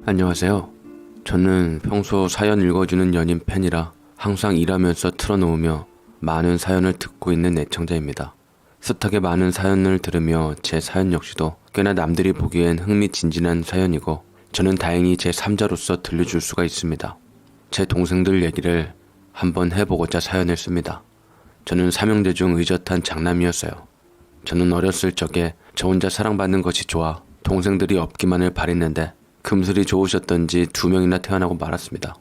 안녕하세요. 저는 평소 사연 읽어주는 연인 팬이라 항상 일하면서 틀어놓으며 많은 사연을 듣고 있는 애청자입니다. 숱하게 많은 사연을 들으며 제 사연 역시도 꽤나 남들이 보기엔 흥미진진한 사연이고 저는 다행히 제 3자로서 들려줄 수가 있습니다. 제 동생들 얘기를 한번 해보고자 사연을 씁니다. 저는 삼형제 중 의젓한 장남이었어요. 저는 어렸을 적에 저 혼자 사랑받는 것이 좋아 동생들이 없기만을 바랬는데 금슬이 좋으셨던지 2명이나 태어나고 말았습니다.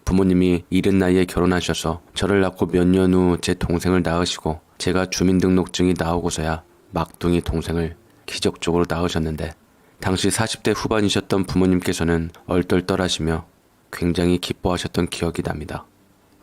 부모님이 이른 나이에 결혼하셔서 저를 낳고 몇 년 후 제 동생을 낳으시고 제가 주민등록증이 나오고서야 막둥이 동생을 기적적으로 낳으셨는데 당시 40대 후반이셨던 부모님께서는 얼떨떨하시며 굉장히 기뻐하셨던 기억이 납니다.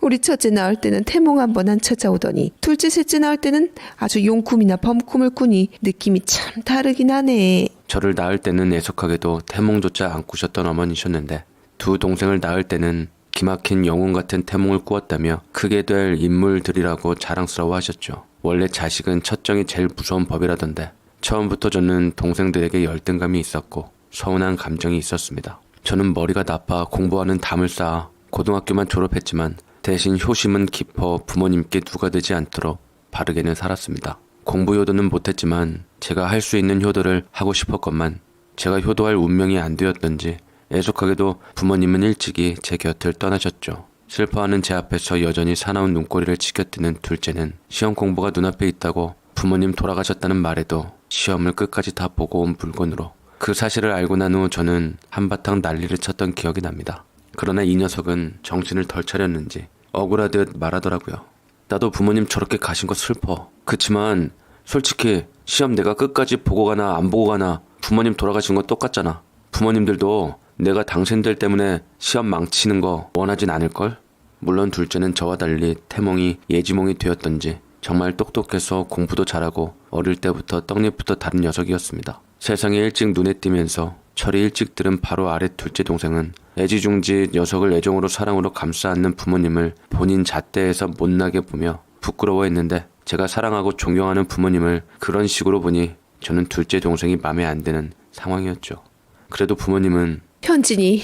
우리 첫째 낳을 때는 태몽 한 번 안 찾아오더니 둘째 셋째 낳을 때는 아주 용꿈이나 범꿈을 꾸니 느낌이 참 다르긴 하네. 저를 낳을 때는 애석하게도 태몽조차 안 꾸셨던 어머니셨는데 두 동생을 낳을 때는 기막힌 영웅 같은 태몽을 꾸었다며 크게 될 인물들이라고 자랑스러워 하셨죠. 원래 자식은 첫정이 제일 무서운 법이라던데 처음부터 저는 동생들에게 열등감이 있었고 서운한 감정이 있었습니다. 저는 머리가 나빠 공부하는 담을 쌓아 고등학교만 졸업했지만 대신 효심은 깊어 부모님께 누가 되지 않도록 바르게는 살았습니다. 공부 효도는 못했지만 제가 할 수 있는 효도를 하고 싶었건만 제가 효도할 운명이 안 되었던지 애석하게도 부모님은 일찍이 제 곁을 떠나셨죠. 슬퍼하는 제 앞에서 여전히 사나운 눈꼬리를 치켜뜨는 둘째는 시험 공부가 눈앞에 있다고 부모님 돌아가셨다는 말에도 시험을 끝까지 다 보고 온 물건으로 그 사실을 알고 난 후 저는 한바탕 난리를 쳤던 기억이 납니다. 그러나 이 녀석은 정신을 덜 차렸는지 억울하듯 말하더라고요. 나도 부모님 저렇게 가신 거 슬퍼. 그치만 솔직히 시험 내가 끝까지 보고 가나 안 보고 가나 부모님 돌아가신 건 똑같잖아. 부모님들도 내가 당신들 때문에 시험 망치는 거 원하진 않을걸? 물론 둘째는 저와 달리 태몽이 예지몽이 되었던지 정말 똑똑해서 공부도 잘하고 어릴 때부터 떡잎부터 다른 녀석이었습니다. 세상에 일찍 눈에 띄면서 철이 일찍 들은 바로 아래 둘째 동생은 애지중지 녀석을 애정으로 사랑으로 감싸 안는 부모님을 본인 잣대에서 못나게 보며 부끄러워했는데 제가 사랑하고 존경하는 부모님을 그런 식으로 보니 저는 둘째 동생이 맘에 안 드는 상황이었죠. 그래도 부모님은 현진이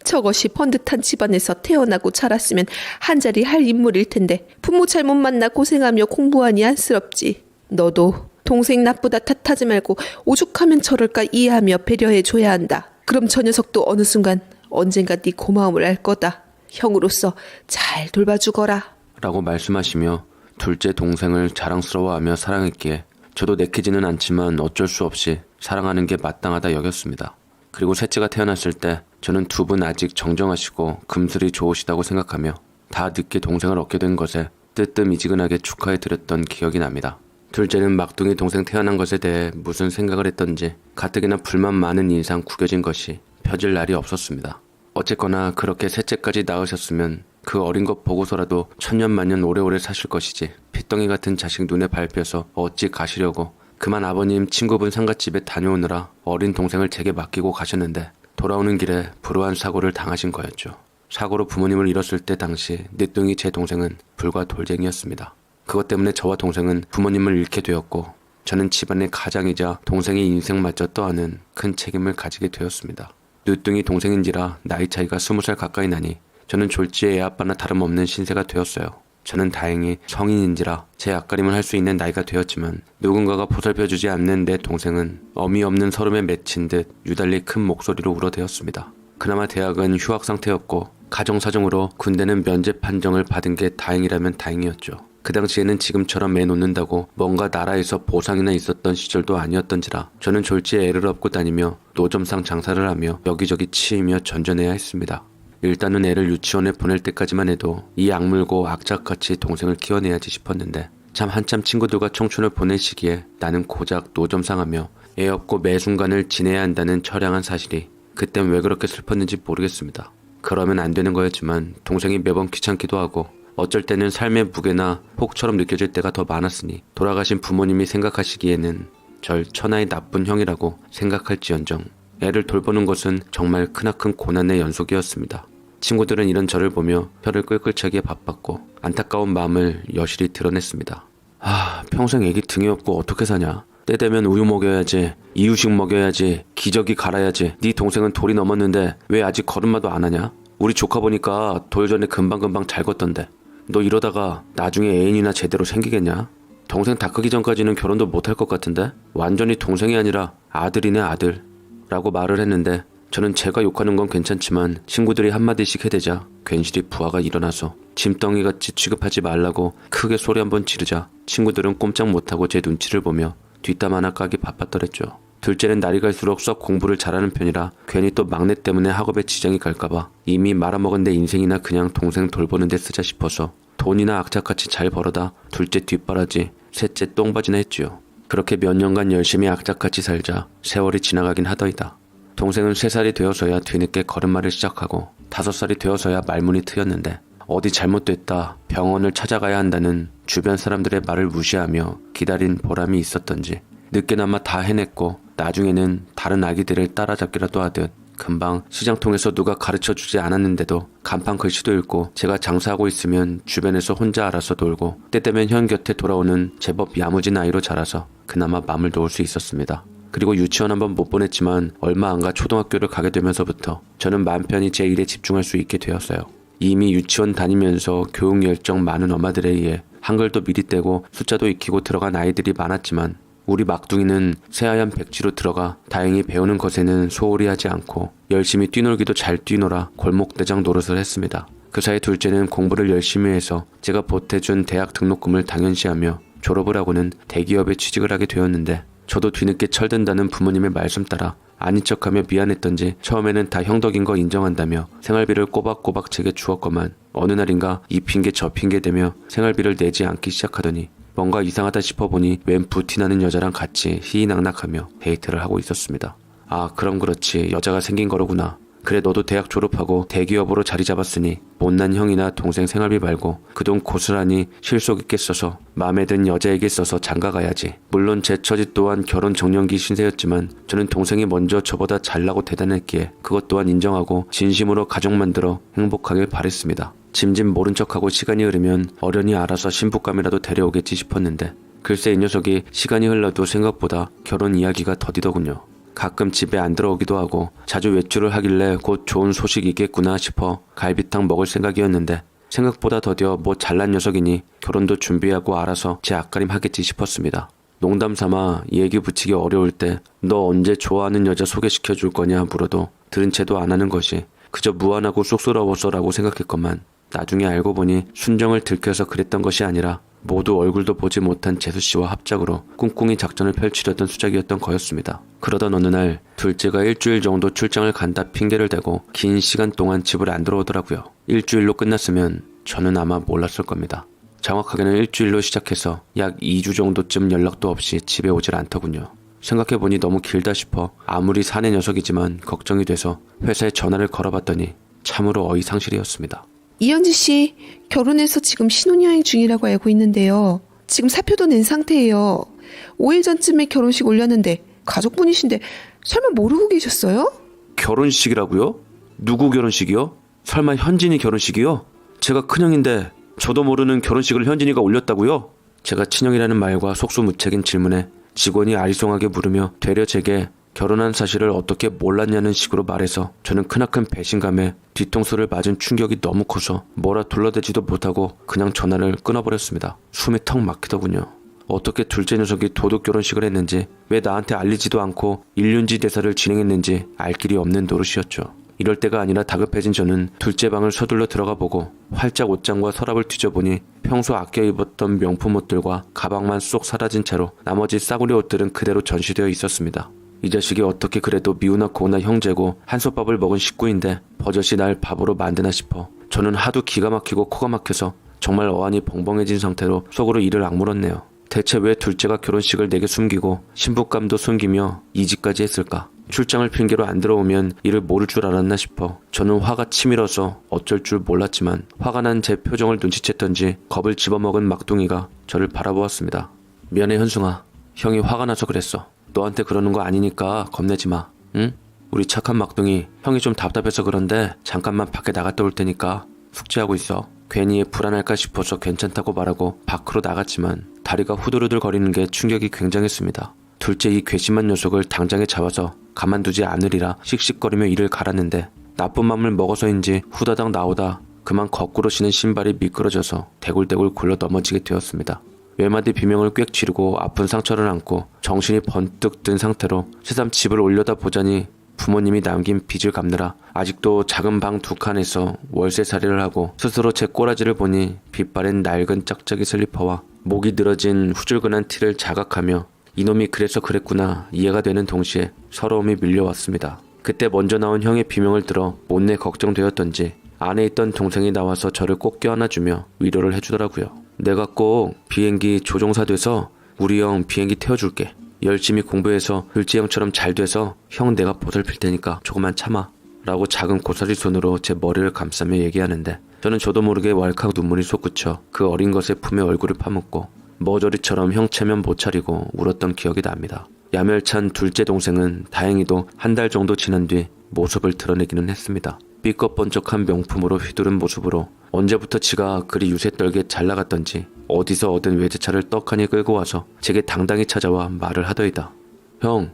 저것이 번듯한 집안에서 태어나고 자랐으면 한자리 할 인물일 텐데 부모 잘못 만나 고생하며 공부하니 안쓰럽지. 너도 동생 나쁘다 탓하지 말고 오죽하면 저럴까 이해하며 배려해줘야 한다. 그럼 저 녀석도 어느 순간 언젠가 네 고마움을 알 거다. 형으로서 잘 돌봐주거라. 라고 말씀하시며 둘째 동생을 자랑스러워하며 사랑했기에 저도 내키지는 않지만 어쩔 수 없이 사랑하는 게 마땅하다 여겼습니다. 그리고 셋째가 태어났을 때 저는 두 분 아직 정정하시고 금슬이 좋으시다고 생각하며 다 늦게 동생을 얻게 된 것에 뜨뜻미지근하게 축하해드렸던 기억이 납니다. 둘째는 막둥이 동생 태어난 것에 대해 무슨 생각을 했던지 가뜩이나 불만 많은 인상 구겨진 것이 펴질 날이 없었습니다. 어쨌거나 그렇게 셋째까지 낳으셨으면 그 어린 것 보고서라도 천년만년 오래오래 사실 것이지 핏덩이 같은 자식 눈에 밟혀서 어찌 가시려고 그만 아버님 친구분 상갓집에 다녀오느라 어린 동생을 제게 맡기고 가셨는데 돌아오는 길에 불우한 사고를 당하신 거였죠. 사고로 부모님을 잃었을 때 당시 늦둥이 제 동생은 불과 돌쟁이였습니다. 그것 때문에 저와 동생은 부모님을 잃게 되었고 저는 집안의 가장이자 동생의 인생마저 떠안은 큰 책임을 가지게 되었습니다. 늦둥이 동생인지라 나이 차이가 20살 가까이 나니 저는 졸지의 애아빠나 다름없는 신세가 되었어요. 저는 다행히 성인인지라 제 앞가림을 할 수 있는 나이가 되었지만 누군가가 보살펴주지 않는 내 동생은 어미 없는 서름에 맺힌 듯 유달리 큰 목소리로 울어대었습니다. 그나마 대학은 휴학 상태였고 가정사정으로 군대는 면제 판정을 받은 게 다행이라면 다행이었죠. 그 당시에는 지금처럼 애 놓는다고 뭔가 나라에서 보상이나 있었던 시절도 아니었던지라 저는 졸지에 애를 업고 다니며 노점상 장사를 하며 여기저기 치이며 전전해야 했습니다. 일단은 애를 유치원에 보낼 때까지만 해도 이 악물고 악착같이 동생을 키워내야지 싶었는데 참 한참 친구들과 청춘을 보낼 시기에 나는 고작 노점상하며 애 없고 매 순간을 지내야 한다는 처량한 사실이 그땐 왜 그렇게 슬펐는지 모르겠습니다. 그러면 안 되는 거였지만 동생이 매번 귀찮기도 하고 어쩔 때는 삶의 무게나 폭처럼 느껴질 때가 더 많았으니 돌아가신 부모님이 생각하시기에는 절 천하의 나쁜 형이라고 생각할지언정 애를 돌보는 것은 정말 크나큰 고난의 연속이었습니다. 친구들은 이런 저를 보며 혀를 끌끌차기에 바빴고 안타까운 마음을 여실히 드러냈습니다. 평생 애기 등에 업고 어떻게 사냐. 때 되면 우유 먹여야지, 이유식 먹여야지, 기저귀 갈아야지. 네 동생은 돌이 넘었는데 왜 아직 걸음마도 안 하냐? 우리 조카 보니까 돌 전에 금방금방 잘 걷던데. 너 이러다가 나중에 애인이나 제대로 생기겠냐? 동생 다 크기 전까지는 결혼도 못할 것 같은데? 완전히 동생이 아니라 아들이네 아들 라고 말을 했는데, 저는 제가 욕하는 건 괜찮지만 친구들이 한마디씩 해대자 괜시리 부하가 일어나서 짐덩이같이 취급하지 말라고 크게 소리 한번 지르자 친구들은 꼼짝 못하고 제 눈치를 보며 뒷담 하나 까기 바빴더랬죠. 둘째는 날이 갈수록 썩 공부를 잘하는 편이라 괜히 또 막내 때문에 학업에 지장이 갈까봐 이미 말아먹은 내 인생이나 그냥 동생 돌보는 데 쓰자 싶어서 돈이나 악착같이 잘 벌어다 둘째 뒷바라지, 셋째 똥바지나 했지요. 그렇게 몇 년간 열심히 악착같이 살자 세월이 지나가긴 하더이다. 동생은 3살이 되어서야 뒤늦게 걸음마를 시작하고 5살이 되어서야 말문이 트였는데, 어디 잘못됐다, 병원을 찾아가야 한다는 주변 사람들의 말을 무시하며 기다린 보람이 있었던지 늦게나마 다 해냈고, 나중에는 다른 아기들을 따라잡기라도 하듯 금방 시장통에서 누가 가르쳐주지 않았는데도 간판 글씨도 읽고, 제가 장사하고 있으면 주변에서 혼자 알아서 놀고, 때때면 현 곁에 돌아오는 제법 야무진 아이로 자라서 그나마 맘을 놓을 수 있었습니다. 그리고 유치원 한번 못 보냈지만 얼마 안 가 초등학교를 가게 되면서부터 저는 맘 편히 제 일에 집중할 수 있게 되었어요. 이미 유치원 다니면서 교육 열정 많은 엄마들에 의해 한글도 미리 떼고 숫자도 익히고 들어간 아이들이 많았지만, 우리 막둥이는 새하얀 백지로 들어가 다행히 배우는 것에는 소홀히 하지 않고 열심히 뛰놀기도 잘 뛰놀아 골목대장 노릇을 했습니다. 그 사이 둘째는 공부를 열심히 해서 제가 보태준 대학 등록금을 당연시하며 졸업을 하고는 대기업에 취직을 하게 되었는데, 저도 뒤늦게 철든다는 부모님의 말씀 따라 아닌 척하며 미안했던지 처음에는 다 형덕인 거 인정한다며 생활비를 꼬박꼬박 제게 주었건만, 어느 날인가 이 핑계 저 핑계 대며 생활비를 내지 않기 시작하더니 뭔가 이상하다 싶어보니 웬 부티나는 여자랑 같이 희희낙낙하며 데이트를 하고 있었습니다. 아, 그럼 그렇지, 여자가 생긴 거로구나. 그래, 너도 대학 졸업하고 대기업으로 자리 잡았으니 못난 형이나 동생 생활비 말고 그 돈 고스란히 실속 있게 써서 마음에 든 여자에게 써서 장가가야지. 물론 제 처지 또한 결혼 정년기 신세였지만 저는 동생이 먼저 저보다 잘나고 대단했기에 그것 또한 인정하고 진심으로 가족 만들어 행복하길 바랬습니다. 짐짓 모른 척하고 시간이 흐르면 어련히 알아서 신부감이라도 데려오겠지 싶었는데, 글쎄 이 녀석이 시간이 흘러도 생각보다 결혼 이야기가 더디더군요. 가끔 집에 안 들어오기도 하고 자주 외출을 하길래 곧 좋은 소식이겠구나 싶어 갈비탕 먹을 생각이었는데, 생각보다 더뎌 뭐 잘난 녀석이니 결혼도 준비하고 알아서 제 앞가림 하겠지 싶었습니다. 농담 삼아 얘기 붙이기 어려울 때 너 언제 좋아하는 여자 소개시켜 줄 거냐 물어도 들은 채도 안 하는 것이 그저 무안하고 쑥스러워서라고 생각했건만, 나중에 알고 보니 순정을 들켜서 그랬던 것이 아니라 모두 얼굴도 보지 못한 재수씨와 합작으로 꿍꿍이 작전을 펼치려던 수작이었던 거였습니다. 그러던 어느 날 둘째가 일주일 정도 출장을 간다 핑계를 대고 긴 시간 동안 집을 안 들어오더라고요. 일주일로 끝났으면 저는 아마 몰랐을 겁니다. 정확하게는 일주일로 시작해서 약 2주 정도쯤 연락도 없이 집에 오질 않더군요. 생각해보니 너무 길다 싶어 아무리 사내 녀석이지만 걱정이 돼서 회사에 전화를 걸어봤더니 참으로 어이상실이었습니다. 이현지 씨, 결혼해서 지금 신혼여행 중이라고 알고 있는데요. 지금 사표도 낸 상태예요. 5일 전쯤에 결혼식 올렸는데 가족분이신데 설마 모르고 계셨어요? 결혼식이라고요? 누구 결혼식이요? 설마 현진이 결혼식이요? 제가 큰형인데 저도 모르는 결혼식을 현진이가 올렸다고요? 제가 친형이라는 말과 속수무책인 질문에 직원이 아리송하게 물으며 되려 제게 결혼한 사실을 어떻게 몰랐냐는 식으로 말해서 저는 크나큰 배신감에 뒤통수를 맞은 충격이 너무 커서 뭐라 둘러대지도 못하고 그냥 전화를 끊어버렸습니다. 숨이 턱 막히더군요. 어떻게 둘째 녀석이 도둑 결혼식을 했는지, 왜 나한테 알리지도 않고 일륜지 대사를 진행했는지 알 길이 없는 노릇이었죠. 이럴 때가 아니라 다급해진 저는 둘째 방을 서둘러 들어가 보고 활짝 옷장과 서랍을 뒤져보니 평소 아껴 입었던 명품 옷들과 가방만 쏙 사라진 채로 나머지 싸구려 옷들은 그대로 전시되어 있었습니다. 이 자식이 어떻게 그래도 미우나 고우나 형제고 한솥밥을 먹은 식구인데 버젓이 날 바보로 만드나 싶어 저는 하도 기가 막히고 코가 막혀서 정말 어안이 벙벙해진 상태로 속으로 이를 악물었네요. 대체 왜 둘째가 결혼식을 내게 숨기고 신부감도 숨기며 이직까지 했을까? 출장을 핑계로 안 들어오면 이를 모를 줄 알았나 싶어 저는 화가 치밀어서 어쩔 줄 몰랐지만 화가 난 제 표정을 눈치챘던지 겁을 집어먹은 막둥이가 저를 바라보았습니다. 미안해 현승아. 형이 화가 나서 그랬어. 너한테 그러는 거 아니니까 겁내지 마. 응? 우리 착한 막둥이, 형이 좀 답답해서 그런데 잠깐만 밖에 나갔다 올 테니까 숙제하고 있어. 괜히 불안할까 싶어서 괜찮다고 말하고 밖으로 나갔지만 다리가 후들후들 거리는 게 충격이 굉장했습니다. 둘째 이 괘씸한 녀석을 당장에 잡아서 가만두지 않으리라 씩씩거리며 이를 갈았는데 나쁜 맘을 먹어서인지 후다닥 나오다 그만 거꾸로 신은 신발이 미끄러져서 대굴대굴 굴러 넘어지게 되었습니다. 외마디 비명을 꽥 지르고 아픈 상처를 안고 정신이 번뜩 든 상태로 새삼 집을 올려다 보자니 부모님이 남긴 빚을 갚느라 아직도 작은 방 2칸에서 월세살이를 하고 스스로 제 꼬라지를 보니 빗바랜 낡은 짝짝이 슬리퍼와 목이 늘어진 후줄근한 티를 자각하며 이놈이 그래서 그랬구나 이해가 되는 동시에 서러움이 밀려왔습니다. 그때 먼저 나온 형의 비명을 들어 못내 걱정되었던지 안에 있던 동생이 나와서 저를 꼭 껴안아주며 위로를 해주더라고요. 내가 꼭 비행기 조종사 돼서 우리 형 비행기 태워줄게. 열심히 공부해서 둘째 형처럼 잘 돼서 형 내가 보살필 테니까 조금만 참아 라고 작은 고사리 손으로 제 머리를 감싸며 얘기하는데 저는 저도 모르게 왈칵 눈물이 솟구쳐 그 어린 것의 품에 얼굴을 파묻고 머저리처럼 형 체면 못 차리고 울었던 기억이 납니다. 야멸찬 둘째 동생은 다행히도 한 달 정도 지난 뒤 모습을 드러내기는 했습니다. 삐껍번쩍한 명품으로 휘두른 모습으로 언제부터 지가 그리 유세 떨게 잘 나갔던지 어디서 얻은 외제차를 떡하니 끌고 와서 제게 당당히 찾아와 말을 하더이다. 형,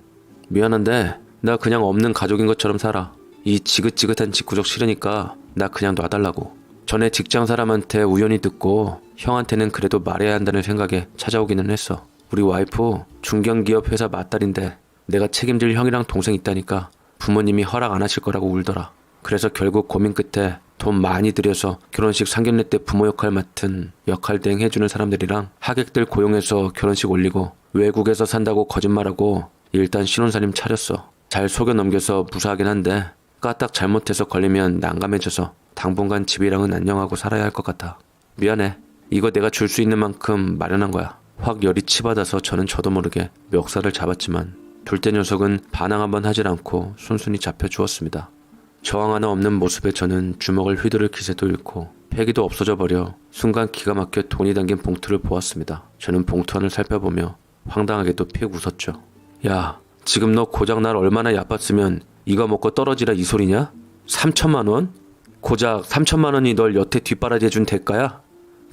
미안한데 나 그냥 없는 가족인 것처럼 살아. 이 지긋지긋한 집구석 싫으니까 나 그냥 놔달라고. 전에 직장 사람한테 우연히 듣고 형한테는 그래도 말해야 한다는 생각에 찾아오기는 했어. 우리 와이프 중견기업 회사 맏딸인데 내가 책임질 형이랑 동생 있다니까 부모님이 허락 안 하실 거라고 울더라. 그래서 결국 고민 끝에 돈 많이 들여서 결혼식 상견례 때 부모 역할 맡은 역할 대행 해주는 사람들이랑 하객들 고용해서 결혼식 올리고 외국에서 산다고 거짓말하고 일단 신혼살림 차렸어. 잘 속여 넘겨서 무사하긴 한데 까딱 잘못해서 걸리면 난감해져서 당분간 집이랑은 안녕하고 살아야 할 것 같아. 미안해. 이거 내가 줄 수 있는 만큼 마련한 거야. 확 열이 치받아서 저는 저도 모르게 멱살을 잡았지만 둘째 녀석은 반항 한번 하질 않고 순순히 잡혀주었습니다. 저항 하나 없는 모습에 저는 주먹을 휘두를 기세도 잃고 패기도 없어져 버려 순간 기가 막혀 돈이 담긴 봉투를 보았습니다. 저는 봉투 안을 살펴보며 황당하게도 픽 웃었죠. 야, 지금 너 고작 날 얼마나 얕봤으면 이거 먹고 떨어지라 이 소리냐? 3천만 원? 고작 3천만 원이 널 여태 뒷바라지 해준 대가야?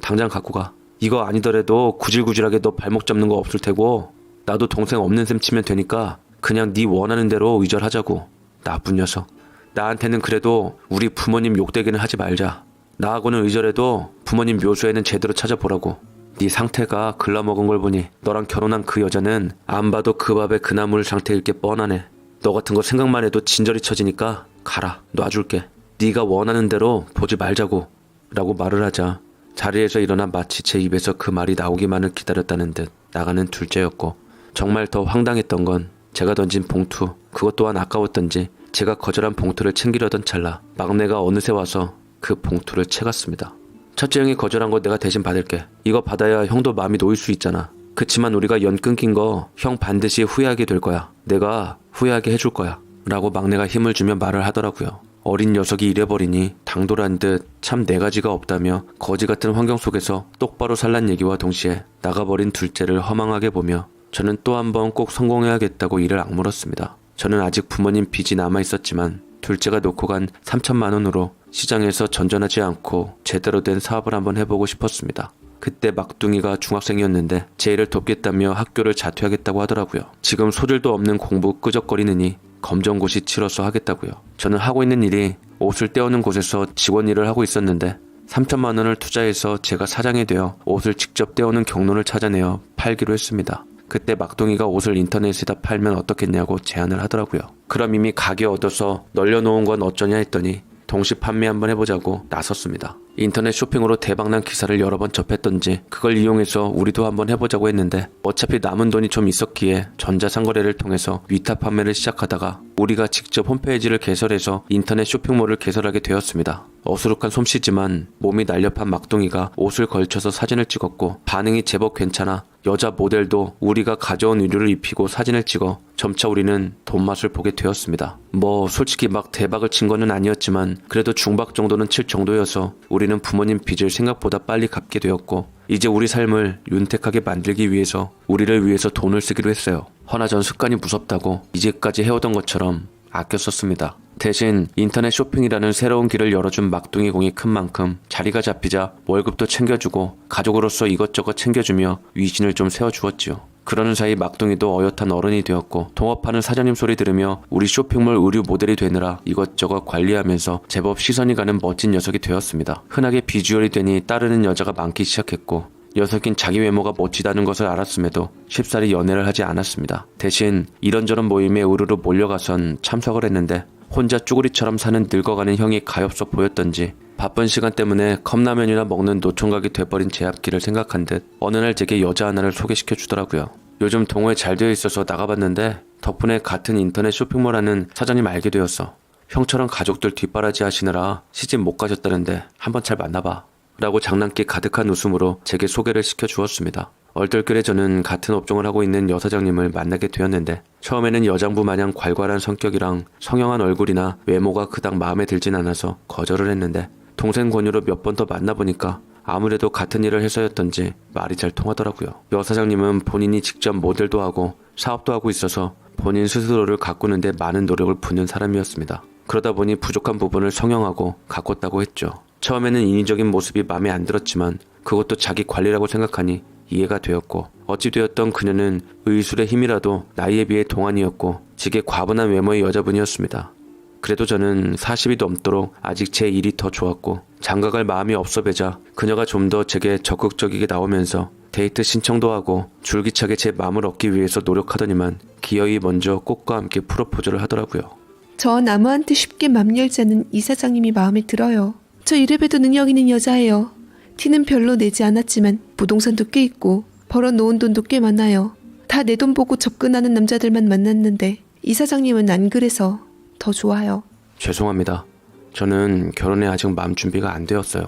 당장 갖고 가. 이거 아니더라도 구질구질하게 너 발목 잡는 거 없을 테고 나도 동생 없는 셈 치면 되니까 그냥 네 원하는 대로 의절하자고. 나쁜 녀석. 나한테는 그래도 우리 부모님 욕되기는 하지 말자. 나하고는 의절해도 부모님 묘소에는 제대로 찾아보라고. 네 상태가 글러먹은 걸 보니 너랑 결혼한 그 여자는 안 봐도 그 밥에 그 나물 상태일 게 뻔하네. 너 같은 거 생각만 해도 진저리 쳐지니까 가라. 놔줄게. 네가 원하는 대로 보지 말자고 라고 말을 하자 자리에서 일어나 마치 제 입에서 그 말이 나오기만을 기다렸다는 듯 나가는 둘째였고 정말 더 황당했던 건 제가 던진 봉투 그것 또한 아까웠던지 제가 거절한 봉투를 챙기려던 찰나 막내가 어느새 와서 그 봉투를 채갔습니다. 첫째 형이 거절한 거 내가 대신 받을게. 이거 받아야 형도 마음이 놓일 수 있잖아. 그치만 우리가 연 끊긴 거 형 반드시 후회하게 될 거야. 내가 후회하게 해줄 거야 라고 막내가 힘을 주며 말을 하더라고요. 어린 녀석이 이래버리니 당돌한 듯 참 네 가지가 없다며 거지 같은 환경 속에서 똑바로 살란 얘기와 동시에 나가버린 둘째를 허망하게 보며 저는 또 한 번 꼭 성공해야겠다고 이를 악물었습니다. 저는 아직 부모님 빚이 남아있었지만 둘째가 놓고 간 3천만 원으로 시장에서 전전하지 않고 제대로 된 사업을 한번 해보고 싶었습니다. 그때 막둥이가 중학생이었는데 제 일을 돕겠다며 학교를 자퇴하겠다고 하더라고요. 지금 소질도 없는 공부 끄적거리느니 검정고시 치러서 하겠다고요. 저는 하고 있는 일이 옷을 떼어오는 곳에서 직원 일을 하고 있었는데 3천만 원을 투자해서 제가 사장이 되어 옷을 직접 떼어오는 경로를 찾아내어 팔기로 했습니다. 그때 막둥이가 옷을 인터넷에다 팔면 어떻겠냐고 제안을 하더라고요. 그럼 이미 가게 얻어서 널려놓은 건 어쩌냐 했더니 동시 판매 한번 해보자고 나섰습니다. 인터넷 쇼핑으로 대박난 기사를 여러 번 접했던지 그걸 이용해서 우리도 한번 해보자고 했는데 어차피 남은 돈이 좀 있었기에 전자상거래를 통해서 위탁 판매를 시작하다가 우리가 직접 홈페이지를 개설해서 인터넷 쇼핑몰을 개설하게 되었습니다. 어수룩한 솜씨지만 몸이 날렵한 막둥이가 옷을 걸쳐서 사진을 찍었고 반응이 제법 괜찮아 여자 모델도 우리가 가져온 의류를 입히고 사진을 찍어 점차 우리는 돈맛을 보게 되었습니다. 뭐 솔직히 막 대박을 친 거는 아니었지만 그래도 중박 정도는 칠 정도여서 우리는 부모님 빚을 생각보다 빨리 갚게 되었고 이제 우리 삶을 윤택하게 만들기 위해서 우리를 위해서 돈을 쓰기로 했어요. 허나 전 습관이 무섭다고 이제까지 해오던 것처럼 아껴 썼습니다. 대신 인터넷 쇼핑이라는 새로운 길을 열어준 막둥이 공이 큰 만큼 자리가 잡히자 월급도 챙겨주고 가족으로서 이것저것 챙겨주며 위신을 좀 세워주었지요. 그러는 사이 막둥이도 어엿한 어른이 되었고 동업하는 사장님 소리 들으며 우리 쇼핑몰 의류 모델이 되느라 이것저것 관리하면서 제법 시선이 가는 멋진 녀석이 되었습니다. 흔하게 비주얼이 되니 따르는 여자가 많기 시작했고 녀석인 자기 외모가 멋지다는 것을 알았음에도 쉽사리 연애를 하지 않았습니다. 대신 이런저런 모임에 우르르 몰려가선 참석을 했는데 혼자 쭈구리처럼 사는 늙어가는 형이 가엾어 보였던지 바쁜 시간 때문에 컵라면이나 먹는 노총각이 돼버린 제 앞길을 생각한 듯 어느 날 제게 여자 하나를 소개시켜 주더라고요. 요즘 동호회 잘 되어 있어서 나가봤는데 덕분에 같은 인터넷 쇼핑몰 하는 사장님 알게 되었어. 형처럼 가족들 뒷바라지 하시느라 시집 못 가셨다는데 한번 잘 만나봐 라고 장난기 가득한 웃음으로 제게 소개를 시켜 주었습니다. 얼떨결에 저는 같은 업종을 하고 있는 여사장님을 만나게 되었는데 처음에는 여장부 마냥 괄괄한 성격이랑 성형한 얼굴이나 외모가 그닥 마음에 들진 않아서 거절을 했는데 동생 권유로 몇 번 더 만나보니까 아무래도 같은 일을 해서였던지 말이 잘 통하더라고요. 여사장님은 본인이 직접 모델도 하고 사업도 하고 있어서 본인 스스로를 가꾸는데 많은 노력을 붓는 사람이었습니다. 그러다 보니 부족한 부분을 성형하고 가꿨다고 했죠. 처음에는 인위적인 모습이 마음에 안 들었지만 그것도 자기 관리라고 생각하니 이해가 되었고 어찌되었던 그녀는 의술의 힘이라도 나이에 비해 동안이었고 지게 과분한 외모의 여자분이었습니다. 그래도 저는 40이 넘도록 아직 제 일이 더 좋았고 장가갈 마음이 없어 배자 그녀가 좀 더 제게 적극적이게 나오면서 데이트 신청도 하고 줄기차게 제 마음을 얻기 위해서 노력하더니만 기어이 먼저 꽃과 함께 프로포즈를 하더라고요. 저 나무한테 쉽게 맘 열지 않는 이 사장님이 마음에 들어요. 저 이래봬도 능력 있는 여자예요. 티는 별로 내지 않았지만 부동산도 꽤 있고 벌어놓은 돈도 꽤 많아요. 다 내 돈 보고 접근하는 남자들만 만났는데 이 사장님은 안 그래서 더 좋아요. 죄송합니다. 저는 결혼에 아직 마음 준비가 안 되었어요.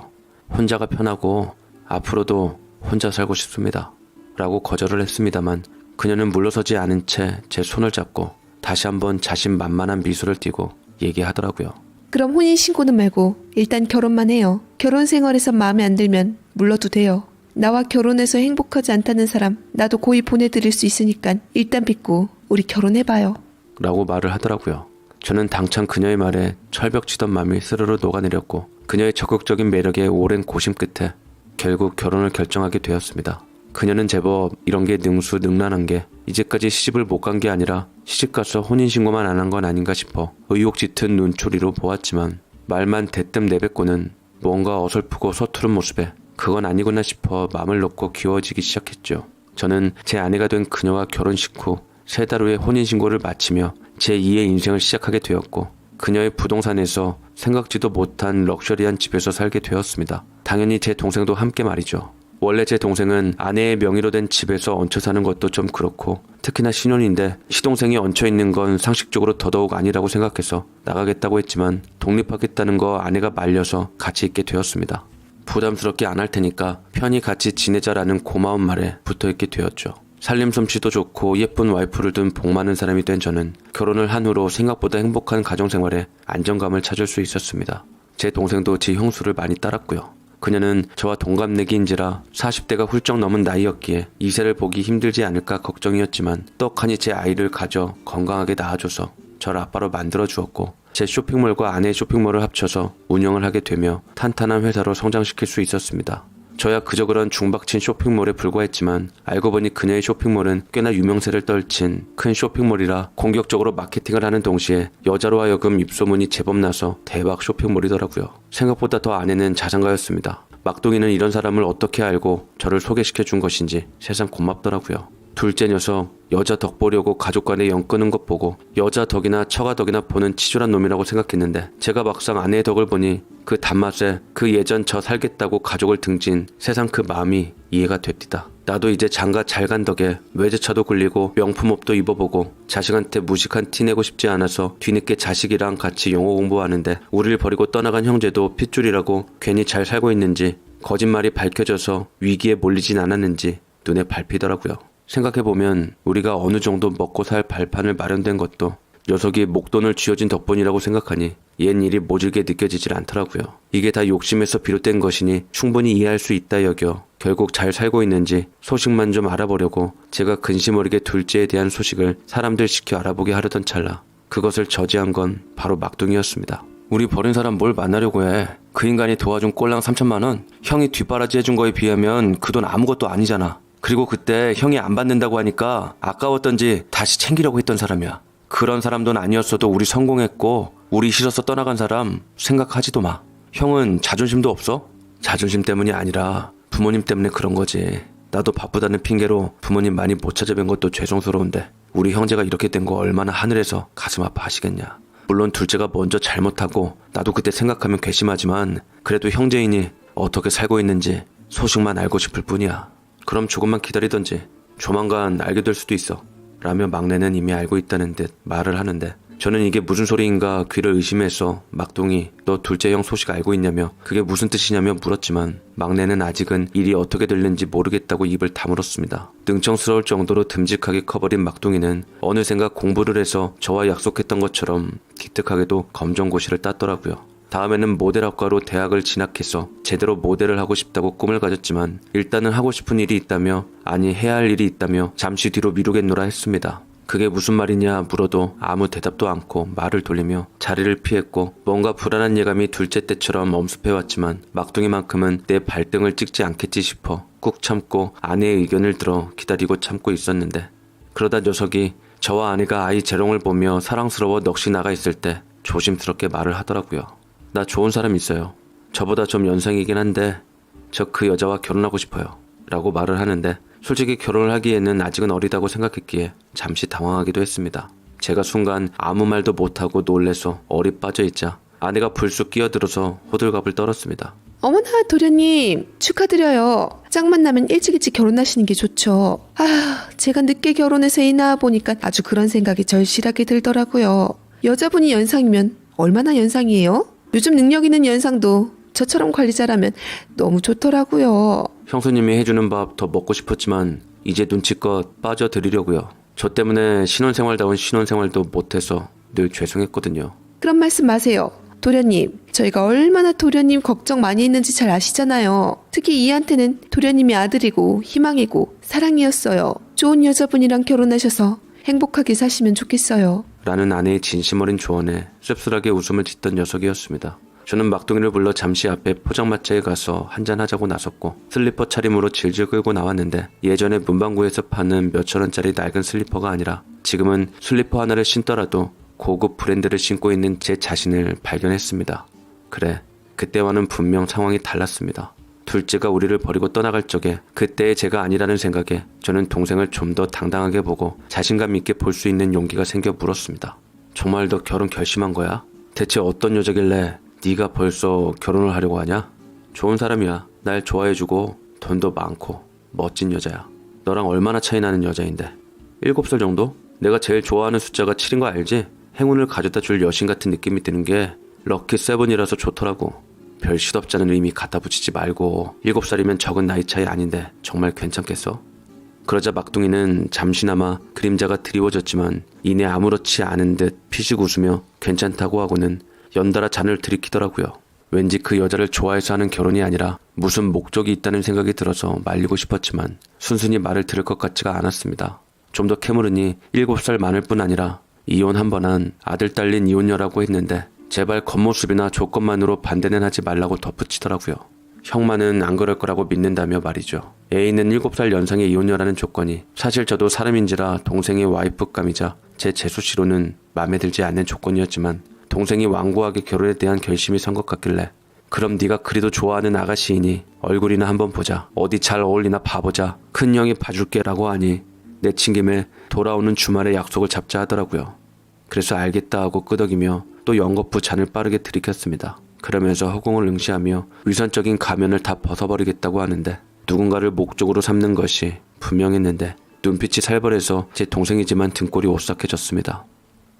혼자가 편하고 앞으로도 혼자 살고 싶습니다. 라고 거절을 했습니다만 그녀는 물러서지 않은 채 제 손을 잡고 다시 한번 자신만만한 미소를 띠고 얘기하더라고요. 그럼 혼인신고는 말고 일단 결혼만 해요. 결혼 생활에서 마음에 안 들면 물러도 돼요. 나와 결혼해서 행복하지 않다는 사람 나도 고이 보내드릴 수 있으니까 일단 빚고 우리 결혼해봐요. 라고 말을 하더라고요. 저는 당찬 그녀의 말에 철벽치던 마음이 스르르 녹아내렸고 그녀의 적극적인 매력에 오랜 고심 끝에 결국 결혼을 결정하게 되었습니다. 그녀는 제법 이런 게 능수능란한 게 이제까지 시집을 못 간 게 아니라 시집가서 혼인신고만 안 한 건 아닌가 싶어 의욕 짙은 눈초리로 보았지만 말만 대뜸 내뱉고는 뭔가 어설프고 서투른 모습에 그건 아니구나 싶어 마음을 놓고 귀여워지기 시작했죠. 저는 제 아내가 된 그녀와 결혼식 후 3달 후에 혼인신고를 마치며 제2의 인생을 시작하게 되었고 그녀의 부동산에서 생각지도 못한 럭셔리한 집에서 살게 되었습니다. 당연히 제 동생도 함께 말이죠. 원래 제 동생은 아내의 명의로 된 집에서 얹혀 사는 것도 좀 그렇고 특히나 신혼인데 시동생이 얹혀 있는 건 상식적으로 더더욱 아니라고 생각해서 나가겠다고 했지만 독립하겠다는 거 아내가 말려서 같이 있게 되었습니다. 부담스럽게 안 할 테니까 편히 같이 지내자라는 고마운 말에 붙어있게 되었죠. 살림솜씨도 좋고 예쁜 와이프를 둔 복 많은 사람이 된 저는 결혼을 한 후로 생각보다 행복한 가정생활에 안정감을 찾을 수 있었습니다. 제 동생도 제 형수를 많이 따랐고요. 그녀는 저와 동갑내기인지라 40대가 훌쩍 넘은 나이였기에 이세를 보기 힘들지 않을까 걱정이었지만 떡하니 제 아이를 가져 건강하게 낳아줘서 저를 아빠로 만들어 주었고 제 쇼핑몰과 아내의 쇼핑몰을 합쳐서 운영을 하게 되며 탄탄한 회사로 성장시킬 수 있었습니다. 저야 그저 그런 중박친 쇼핑몰에 불과했지만 알고 보니 그녀의 쇼핑몰은 꽤나 유명세를 떨친 큰 쇼핑몰이라 공격적으로 마케팅을 하는 동시에 여자로 하여금 입소문이 제법 나서 대박 쇼핑몰이더라고요. 생각보다 더 아내는 자장가였습니다. 막둥이는 이런 사람을 어떻게 알고 저를 소개시켜준 것인지 세상 고맙더라고요. 둘째 녀석 여자 덕 보려고 가족 간에 연 끄는 것 보고 여자 덕이나 처가 덕이나 보는 치졸한 놈이라고 생각했는데 제가 막상 아내의 덕을 보니 그 단맛에 그 예전 저 살겠다고 가족을 등진 세상 그 마음이 이해가 됩니다. 나도 이제 장가 잘 간 덕에 외제차도 굴리고 명품 옷도 입어보고 자식한테 무식한 티 내고 싶지 않아서 뒤늦게 자식이랑 같이 영어 공부하는데 우리를 버리고 떠나간 형제도 핏줄이라고 괜히 잘 살고 있는지 거짓말이 밝혀져서 위기에 몰리진 않았는지 눈에 밟히더라고요. 생각해보면 우리가 어느 정도 먹고 살 발판을 마련된 것도 녀석이 목돈을 쥐어진 덕분이라고 생각하니 옛 일이 모질게 느껴지질 않더라고요. 이게 다 욕심에서 비롯된 것이니 충분히 이해할 수 있다 여겨 결국 잘 살고 있는지 소식만 좀 알아보려고 제가 근심 어리게 둘째에 대한 소식을 사람들 시켜 알아보게 하려던 찰나 그것을 저지한 건 바로 막둥이였습니다. 우리 버린 사람 뭘 만나려고 해. 그 인간이 도와준 꼴랑 3천만 원? 형이 뒷바라지 해준 거에 비하면 그 돈 아무것도 아니잖아. 그리고 그때 형이 안 받는다고 하니까 아까웠던지 다시 챙기려고 했던 사람이야. 그런 사람도 아니었어도 우리 성공했고 우리 싫어서 떠나간 사람 생각하지도 마. 형은 자존심도 없어? 자존심 때문이 아니라 부모님 때문에 그런 거지. 나도 바쁘다는 핑계로 부모님 많이 못 찾아뵌 것도 죄송스러운데 우리 형제가 이렇게 된 거 얼마나 하늘에서 가슴 아파하시겠냐. 물론 둘째가 먼저 잘못하고 나도 그때 생각하면 괘씸하지만 그래도 형제이니 어떻게 살고 있는지 소식만 알고 싶을 뿐이야. 그럼 조금만 기다리던지 조만간 알게 될 수도 있어 라며 막내는 이미 알고 있다는 듯 말을 하는데 저는 이게 무슨 소리인가 귀를 의심해서 막둥이 너 둘째 형 소식 알고 있냐며 그게 무슨 뜻이냐며 물었지만 막내는 아직은 일이 어떻게 될는지 모르겠다고 입을 다물었습니다. 능청스러울 정도로 듬직하게 커버린 막둥이는 어느샌가 공부를 해서 저와 약속했던 것처럼 기특하게도 검정고시를 땄더라고요. 다음에는 모델학과로 대학을 진학해서 제대로 모델을 하고 싶다고 꿈을 가졌지만 일단은 하고 싶은 일이 있다며 아니 해야 할 일이 있다며 잠시 뒤로 미루겠노라 했습니다. 그게 무슨 말이냐 물어도 아무 대답도 않고 말을 돌리며 자리를 피했고 뭔가 불안한 예감이 둘째 때처럼 엄습해왔지만 막둥이만큼은 내 발등을 찍지 않겠지 싶어 꾹 참고 아내의 의견을 들어 기다리고 참고 있었는데 그러다 녀석이 저와 아내가 아이 재롱을 보며 사랑스러워 넋이 나가 있을 때 조심스럽게 말을 하더라고요. 나 좋은 사람 있어요. 저보다 좀 연상이긴 한데 저 그 여자와 결혼하고 싶어요 라고 말을 하는데 솔직히 결혼을 하기에는 아직은 어리다고 생각했기에 잠시 당황하기도 했습니다. 제가 순간 아무 말도 못하고 놀래서 얼이 빠져있자 아내가 불쑥 끼어들어서 호들갑을 떨었습니다. 어머나 도련님 축하드려요. 짝만 나면 일찍 결혼하시는 게 좋죠. 제가 늦게 결혼해서 애 낳아보니까 아주 그런 생각이 절실하게 들더라고요. 여자분이 연상이면 얼마나 연상이에요? 요즘 능력 있는 연상도 저처럼 관리 잘하면 너무 좋더라고요. 형수님이 해주는 밥 더 먹고 싶었지만 이제 눈치껏 빠져드리려고요. 저 때문에 신혼생활다운 신혼생활도 못해서 늘 죄송했거든요. 그런 말씀 마세요. 도련님, 저희가 얼마나 도련님 걱정 많이 했는지 잘 아시잖아요. 특히 이한테는 도련님이 아들이고 희망이고 사랑이었어요. 좋은 여자분이랑 결혼하셔서 행복하게 사시면 좋겠어요. 라는 아내의 진심 어린 조언에 씁쓸하게 웃음을 짓던 녀석이었습니다. 저는 막둥이를 불러 잠시 앞에 포장마차에 가서 한잔하자고 나섰고 슬리퍼 차림으로 질질 끌고 나왔는데 예전에 문방구에서 파는 몇천 원짜리 낡은 슬리퍼가 아니라 지금은 슬리퍼 하나를 신더라도 고급 브랜드를 신고 있는 제 자신을 발견했습니다. 그래, 그때와는 분명 상황이 달랐습니다. 둘째가 우리를 버리고 떠나갈 적에 그때의 제가 아니라는 생각에 저는 동생을 좀 더 당당하게 보고 자신감 있게 볼 수 있는 용기가 생겨 물었습니다. 정말 너 결혼 결심한 거야? 대체 어떤 여자길래 네가 벌써 결혼을 하려고 하냐? 좋은 사람이야. 날 좋아해주고 돈도 많고 멋진 여자야. 너랑 얼마나 차이 나는 여자인데 7살 정도? 내가 제일 좋아하는 숫자가 7인 거 알지? 행운을 가져다 줄 여신 같은 느낌이 드는 게 럭키 7이라서 좋더라고. 별 시덥잖은 의미 갖다 붙이지 말고 7살이면 적은 나이 차이 아닌데 정말 괜찮겠어? 그러자 막둥이는 잠시나마 그림자가 드리워졌지만 이내 아무렇지 않은 듯 피식 웃으며 괜찮다고 하고는 연달아 잔을 들이키더라고요. 왠지 그 여자를 좋아해서 하는 결혼이 아니라 무슨 목적이 있다는 생각이 들어서 말리고 싶었지만 순순히 말을 들을 것 같지가 않았습니다. 좀 더 캐물으니 7살 많을 뿐 아니라 이혼 한 번 한 아들 딸린 이혼녀라고 했는데 제발 겉모습이나 조건만으로 반대는 하지 말라고 덧붙이더라고요. 형만은 안 그럴 거라고 믿는다며 말이죠. 애인은 7살 연상의 이혼녀라는 조건이 사실 저도 사람인지라 동생의 와이프감이자 제 재수씨로는 마음에 들지 않는 조건이었지만 동생이 완고하게 결혼에 대한 결심이 선 것 같길래 그럼 네가 그리도 좋아하는 아가씨이니 얼굴이나 한번 보자. 어디 잘 어울리나 봐보자. 큰형이 봐줄게 라고 하니 내친 김에 돌아오는 주말에 약속을 잡자 하더라고요. 그래서 알겠다 하고 끄덕이며 또 연거푸 잔을 빠르게 들이켰습니다. 그러면서 허공을 응시하며 위선적인 가면을 다 벗어버리겠다고 하는데 누군가를 목적으로 삼는 것이 분명했는데 눈빛이 살벌해서 제 동생이지만 등골이 오싹해졌습니다.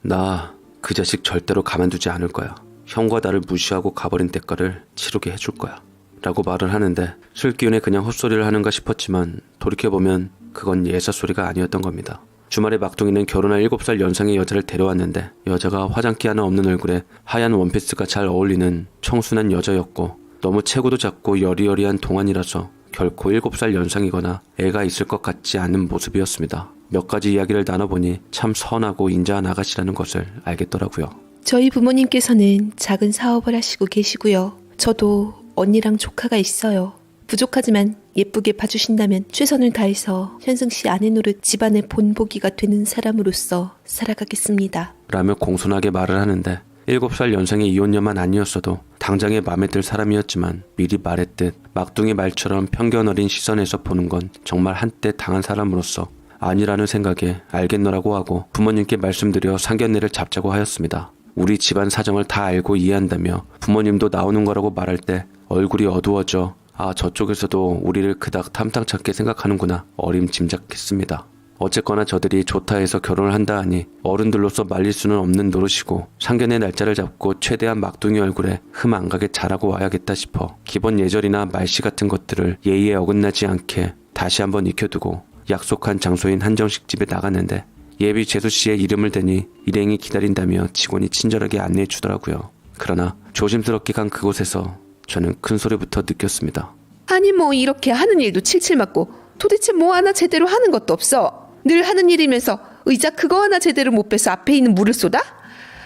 나 그 자식 절대로 가만두지 않을 거야. 형과 나를 무시하고 가버린 대가를 치르게 해줄 거야. 라고 말을 하는데 술기운에 그냥 헛소리를 하는가 싶었지만 돌이켜보면 그건 예사소리가 아니었던 겁니다. 주말에 막둥이는 결혼한 7살 연상의 여자를 데려왔는데 여자가 화장기 하나 없는 얼굴에 하얀 원피스가 잘 어울리는 청순한 여자였고 너무 체구도 작고 여리여리한 동안이라서 결코 7살 연상이거나 애가 있을 것 같지 않은 모습이었습니다. 몇 가지 이야기를 나눠보니 참 선하고 인자한 아가씨라는 것을 알겠더라고요. 저희 부모님께서는 작은 사업을 하시고 계시고요. 저도 언니랑 조카가 있어요. 부족하지만 예쁘게 봐주신다면 최선을 다해서 현승 씨 아내 노릇 집안의 본보기가 되는 사람으로서 살아가겠습니다. 라며 공손하게 말을 하는데 7살 연상의 이혼녀만 아니었어도 당장에 맘에 들 사람이었지만 미리 말했듯 막둥이 말처럼 편견 어린 시선에서 보는 건 정말 한때 당한 사람으로서 아니라는 생각에 알겠노라고 하고 부모님께 말씀드려 상견례를 잡자고 하였습니다. 우리 집안 사정을 다 알고 이해한다며 부모님도 나오는 거라고 말할 때 얼굴이 어두워져 저쪽에서도 우리를 그닥 탐탁찮게 생각하는구나 어림짐작했습니다. 어쨌거나 저들이 좋다 해서 결혼을 한다 하니 어른들로서 말릴 수는 없는 노릇이고 상견례 날짜를 잡고 최대한 막둥이 얼굴에 흠 안 가게 잘하고 와야겠다 싶어 기본 예절이나 말씨 같은 것들을 예의에 어긋나지 않게 다시 한번 익혀두고 약속한 장소인 한정식 집에 나갔는데 예비 재수씨의 이름을 대니 일행이 기다린다며 직원이 친절하게 안내해 주더라고요. 그러나 조심스럽게 간 그곳에서 저는 큰 소리부터 느꼈습니다. 아니 뭐 이렇게 하는 일도 칠칠 맞고 도대체 뭐 하나 제대로 하는 것도 없어. 늘 하는 일이면서 의자 그거 하나 제대로 못 빼서 앞에 있는 물을 쏟아?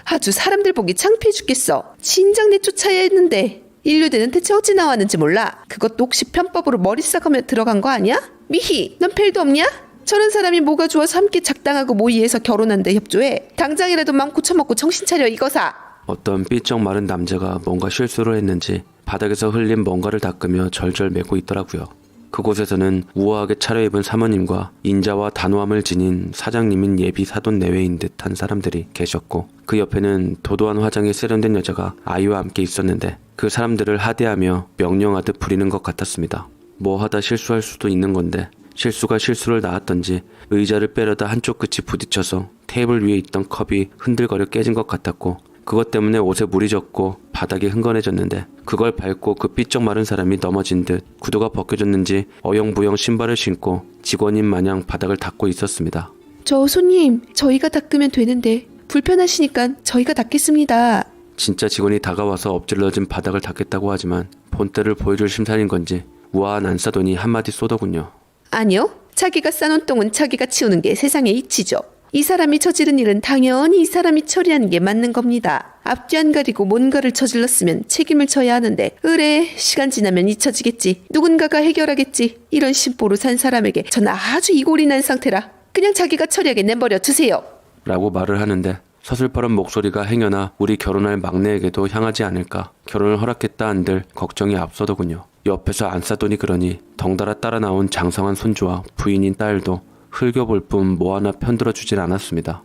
아주 사람들 보기 창피해 죽겠어. 진작 내쫓아야 했는데 인류대는 대체 어찌 나왔는지 몰라. 그것도 혹시 편법으로 머리 싹하며 들어간 거 아니야? 미희, 넌 펠도 없냐? 저런 사람이 뭐가 좋아서 함께 작당하고 모의해서 결혼한데 협조해. 당장이라도 맘 고쳐먹고 정신 차려 이거사. 어떤 삐쩍 마른 남자가 뭔가 실수를 했는지 바닥에서 흘린 뭔가를 닦으며 절절 매고 있더라고요. 그곳에서는 우아하게 차려입은 사모님과 인자와 단호함을 지닌 사장님인 예비 사돈 내외인 듯한 사람들이 계셨고 그 옆에는 도도한 화장에 세련된 여자가 아이와 함께 있었는데 그 사람들을 하대하며 명령하듯 부리는 것 같았습니다. 뭐 하다 실수할 수도 있는 건데 실수가 실수를 낳았던지 의자를 빼려다 한쪽 끝이 부딪혀서 테이블 위에 있던 컵이 흔들거려 깨진 것 같았고 그것 때문에 옷에 물이 젖고 바닥이 흥건해졌는데 그걸 밟고 그 삐쩍 마른 사람이 넘어진 듯 구두가 벗겨졌는지 어영부영 신발을 신고 직원인 마냥 바닥을 닦고 있었습니다. 저 손님, 저희가 닦으면 되는데 불편하시니까 저희가 닦겠습니다. 진짜 직원이 다가와서 엎질러진 바닥을 닦겠다고 하지만 본때를 보여줄 심산인 건지 우아한 안사돈이 한마디 쏘더군요. 아니요. 자기가 싸놓은 똥은 자기가 치우는 게 세상의 이치죠. 이 사람이 저지른 일은 당연히 이 사람이 처리하는 게 맞는 겁니다. 앞뒤 안 가리고 뭔가를 저질렀으면 책임을 져야 하는데 으레 시간 지나면 잊혀지겠지. 누군가가 해결하겠지. 이런 심보로 산 사람에게 전 아주 이골이 난 상태라 그냥 자기가 처리하게 내버려 두세요. 라고 말을 하는데 서슬퍼런 목소리가 행여나 우리 결혼할 막내에게도 향하지 않을까 결혼을 허락했다 한들 걱정이 앞서더군요. 옆에서 안싸돈이 그러니 덩달아 따라 나온 장성한 손주와 부인인 딸도 흘겨볼 뿐 뭐 하나 편들어 주질 않았습니다.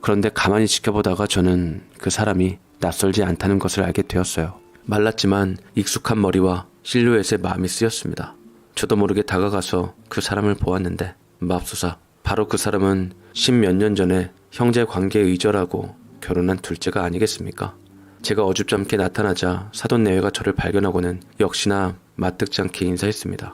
그런데 가만히 지켜보다가 저는 그 사람이 낯설지 않다는 것을 알게 되었어요. 말랐지만 익숙한 머리와 실루엣에 마음이 쓰였습니다. 저도 모르게 다가가서 그 사람을 보았는데 맙소사 바로 그 사람은 10몇 년 전에 형제 관계에 의절하고 결혼한 둘째가 아니겠습니까? 제가 어줍잖게 나타나자 사돈 내외가 저를 발견하고는 역시나 마뜩지 않게 인사했습니다.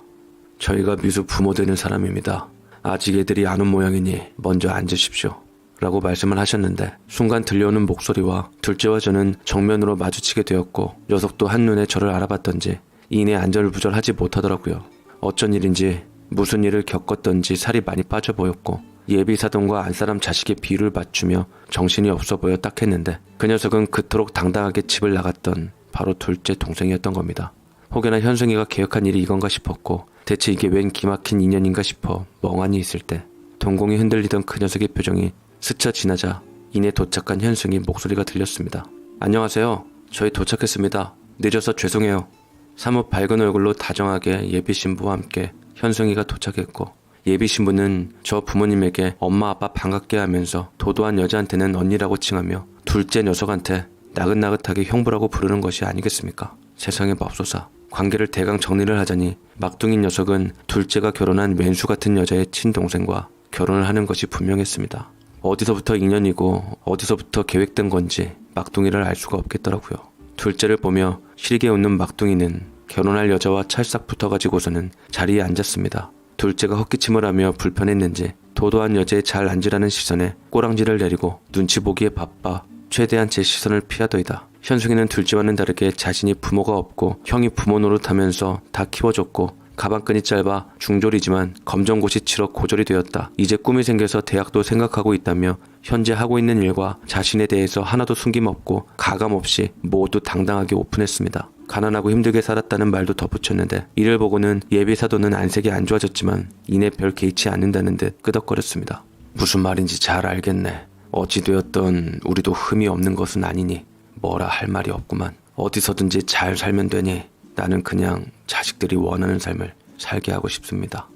저희가 미수 부모 되는 사람입니다. 아직 애들이 안 온 모양이니 먼저 앉으십시오. 라고 말씀을 하셨는데 순간 들려오는 목소리와 둘째와 저는 정면으로 마주치게 되었고 녀석도 한눈에 저를 알아봤던지 이내 안절부절하지 못하더라고요. 어쩐 일인지 무슨 일을 겪었던지 살이 많이 빠져 보였고 예비사돈과 안사람 자식의 비유를 맞추며 정신이 없어 보여 딱 했는데 그 녀석은 그토록 당당하게 집을 나갔던 바로 둘째 동생이었던 겁니다. 혹여나 현승이가 계획한 일이 이건가 싶었고 대체 이게 웬 기막힌 인연인가 싶어 멍하니 있을 때 동공이 흔들리던 그 녀석의 표정이 스쳐 지나자 이내 도착한 현승이 목소리가 들렸습니다. 안녕하세요. 저희 도착했습니다. 늦어서 죄송해요. 사뭇 밝은 얼굴로 다정하게 예비신부와 함께 현승이가 도착했고 예비신부는 저 부모님에게 엄마 아빠 반갑게 하면서 도도한 여자한테는 언니라고 칭하며 둘째 녀석한테 나긋나긋하게 형부라고 부르는 것이 아니겠습니까? 세상에 맙소사. 관계를 대강 정리를 하자니 막둥이 녀석은 둘째가 결혼한 왼수 같은 여자의 친동생과 결혼을 하는 것이 분명했습니다. 어디서부터 인연이고 어디서부터 계획된 건지 막둥이를 알 수가 없겠더라고요. 둘째를 보며 시리게 웃는 막둥이는 결혼할 여자와 찰싹 붙어가지고서는 자리에 앉았습니다. 둘째가 헛기침을 하며 불편했는지 도도한 여자의 잘 앉으라는 시선에 꼬랑지를 내리고 눈치 보기에 바빠 최대한 제 시선을 피하더이다. 현승이는 둘째와는 다르게 자신이 부모가 없고 형이 부모 노릇하면서 다 키워줬고 가방끈이 짧아 중졸이지만 검정고시 치러 고졸이 되었다. 이제 꿈이 생겨서 대학도 생각하고 있다며 현재 하고 있는 일과 자신에 대해서 하나도 숨김없고 가감없이 모두 당당하게 오픈했습니다. 가난하고 힘들게 살았다는 말도 덧붙였는데 이를 보고는 예비 사돈은 안색이 안 좋아졌지만 이내 별 개의치 않는다는 듯 끄덕거렸습니다. 무슨 말인지 잘 알겠네. 어찌되었던 우리도 흠이 없는 것은 아니니 뭐라 할 말이 없구만. 어디서든지 잘 살면 되니 나는 그냥 자식들이 원하는 삶을 살게 하고 싶습니다.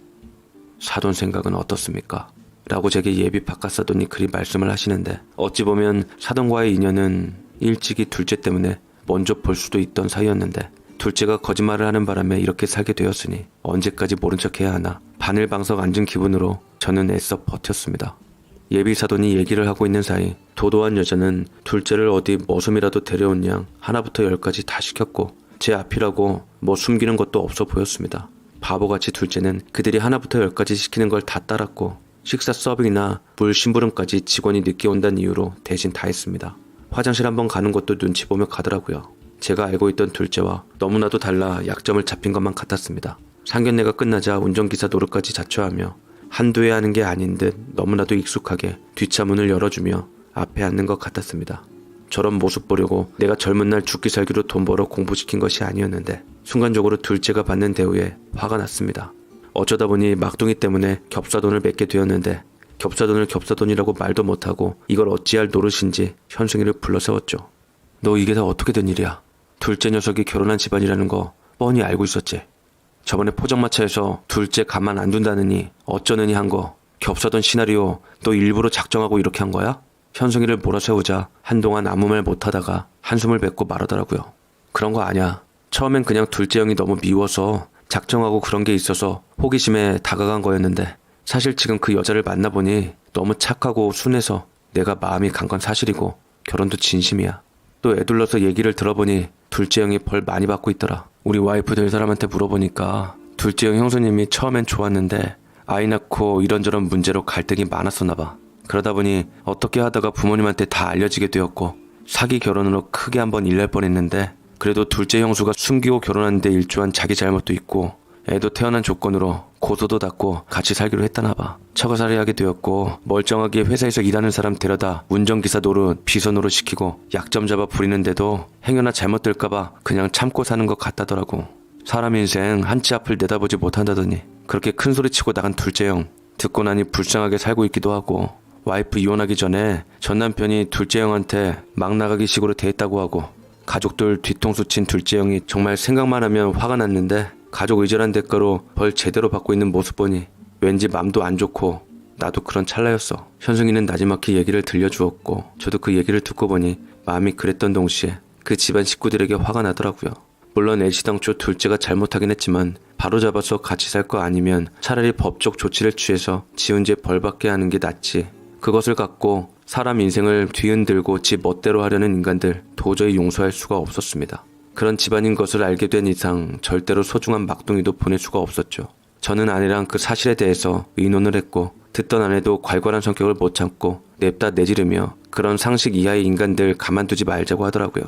사돈 생각은 어떻습니까? 라고 제게 예비 바깥사돈이 그리 말씀을 하시는데 어찌 보면 사돈과의 인연은 일찍이 둘째 때문에 먼저 볼 수도 있던 사이였는데 둘째가 거짓말을 하는 바람에 이렇게 살게 되었으니 언제까지 모른 척해야 하나 바늘방석 앉은 기분으로 저는 애써 버텼습니다. 예비 사돈이 얘기를 하고 있는 사이 도도한 여자는 둘째를 어디 머슴이라도 데려온 양 하나부터 열까지 다 시켰고 제 앞이라고 뭐 숨기는 것도 없어 보였습니다. 바보같이 둘째는 그들이 하나부터 열까지 시키는 걸 다 따랐고 식사 서빙이나 물 심부름까지 직원이 늦게 온다는 이유로 대신 다 했습니다. 화장실 한번 가는 것도 눈치 보며 가더라고요. 제가 알고 있던 둘째와 너무나도 달라 약점을 잡힌 것만 같았습니다. 상견례가 끝나자 운전기사 노릇까지 자처하며 한두 해 하는 게 아닌 듯 너무나도 익숙하게 뒷차 문을 열어주며 앞에 앉는 것 같았습니다. 저런 모습 보려고 내가 젊은 날 죽기 살기로 돈 벌어 공부시킨 것이 아니었는데 순간적으로 둘째가 받는 대우에 화가 났습니다. 어쩌다 보니 막둥이 때문에 겹사돈을 맺게 되었는데 겹사돈을 겹사돈이라고 말도 못하고 이걸 어찌할 노릇인지 현승이를 불러세웠죠. 너 이게 다 어떻게 된 일이야? 둘째 녀석이 결혼한 집안이라는 거 뻔히 알고 있었지. 저번에 포장마차에서 둘째 가만 안 둔다느니 어쩌느니 한 거 겹사돈 시나리오 너 일부러 작정하고 이렇게 한 거야? 현승이를 몰아세우자 한동안 아무 말 못하다가 한숨을 뱉고 말하더라고요. 그런 거 아니야. 처음엔 그냥 둘째 형이 너무 미워서 작정하고 그런 게 있어서 호기심에 다가간 거였는데 사실 지금 그 여자를 만나보니 너무 착하고 순해서 내가 마음이 간 건 사실이고 결혼도 진심이야. 또 애둘러서 얘기를 들어보니 둘째 형이 벌 많이 받고 있더라. 우리 와이프 될 사람한테 물어보니까 둘째 형 형수님이 처음엔 좋았는데 아이 낳고 이런저런 문제로 갈등이 많았었나 봐. 그러다 보니 어떻게 하다가 부모님한테 다 알려지게 되었고 사기 결혼으로 크게 한번 일날 뻔했는데 그래도 둘째 형수가 숨기고 결혼하는데 일조한 자기 잘못도 있고 애도 태어난 조건으로 고소도 받고 같이 살기로 했다나 봐. 처가살이하게 되었고 멀쩡하게 회사에서 일하는 사람 데려다 운전기사 노릇, 비서 노릇 시키고 약점 잡아 부리는데도 행여나 잘못될까봐 그냥 참고 사는 것 같다더라고. 사람 인생 한치 앞을 내다보지 못한다더니 그렇게 큰 소리 치고 나간 둘째 형 듣고 나니 불쌍하게 살고 있기도 하고 와이프 이혼하기 전에 전 남편이 둘째 형한테 막 나가기 식으로 대했다고 하고 가족들 뒤통수 친 둘째 형이 정말 생각만 하면 화가 났는데 가족 의절한 대가로 벌 제대로 받고 있는 모습 보니 왠지 맘도 안 좋고 나도 그런 찰나였어. 현승이는 나지막히 얘기를 들려주었고 저도 그 얘기를 듣고 보니 마음이 그랬던 동시에 그 집안 식구들에게 화가 나더라고요. 물론 애시당초 둘째가 잘못하긴 했지만 바로잡아서 같이 살 거 아니면 차라리 법적 조치를 취해서 지은 죄 벌받게 하는 게 낫지. 그것을 갖고 사람 인생을 뒤흔들고 지 멋대로 하려는 인간들 도저히 용서할 수가 없었습니다. 그런 집안인 것을 알게 된 이상 절대로 소중한 막둥이도 보낼 수가 없었죠. 저는 아내랑 그 사실에 대해서 의논을 했고 듣던 아내도 괄괄한 성격을 못 참고 냅다 내지르며 그런 상식 이하의 인간들 가만두지 말자고 하더라고요.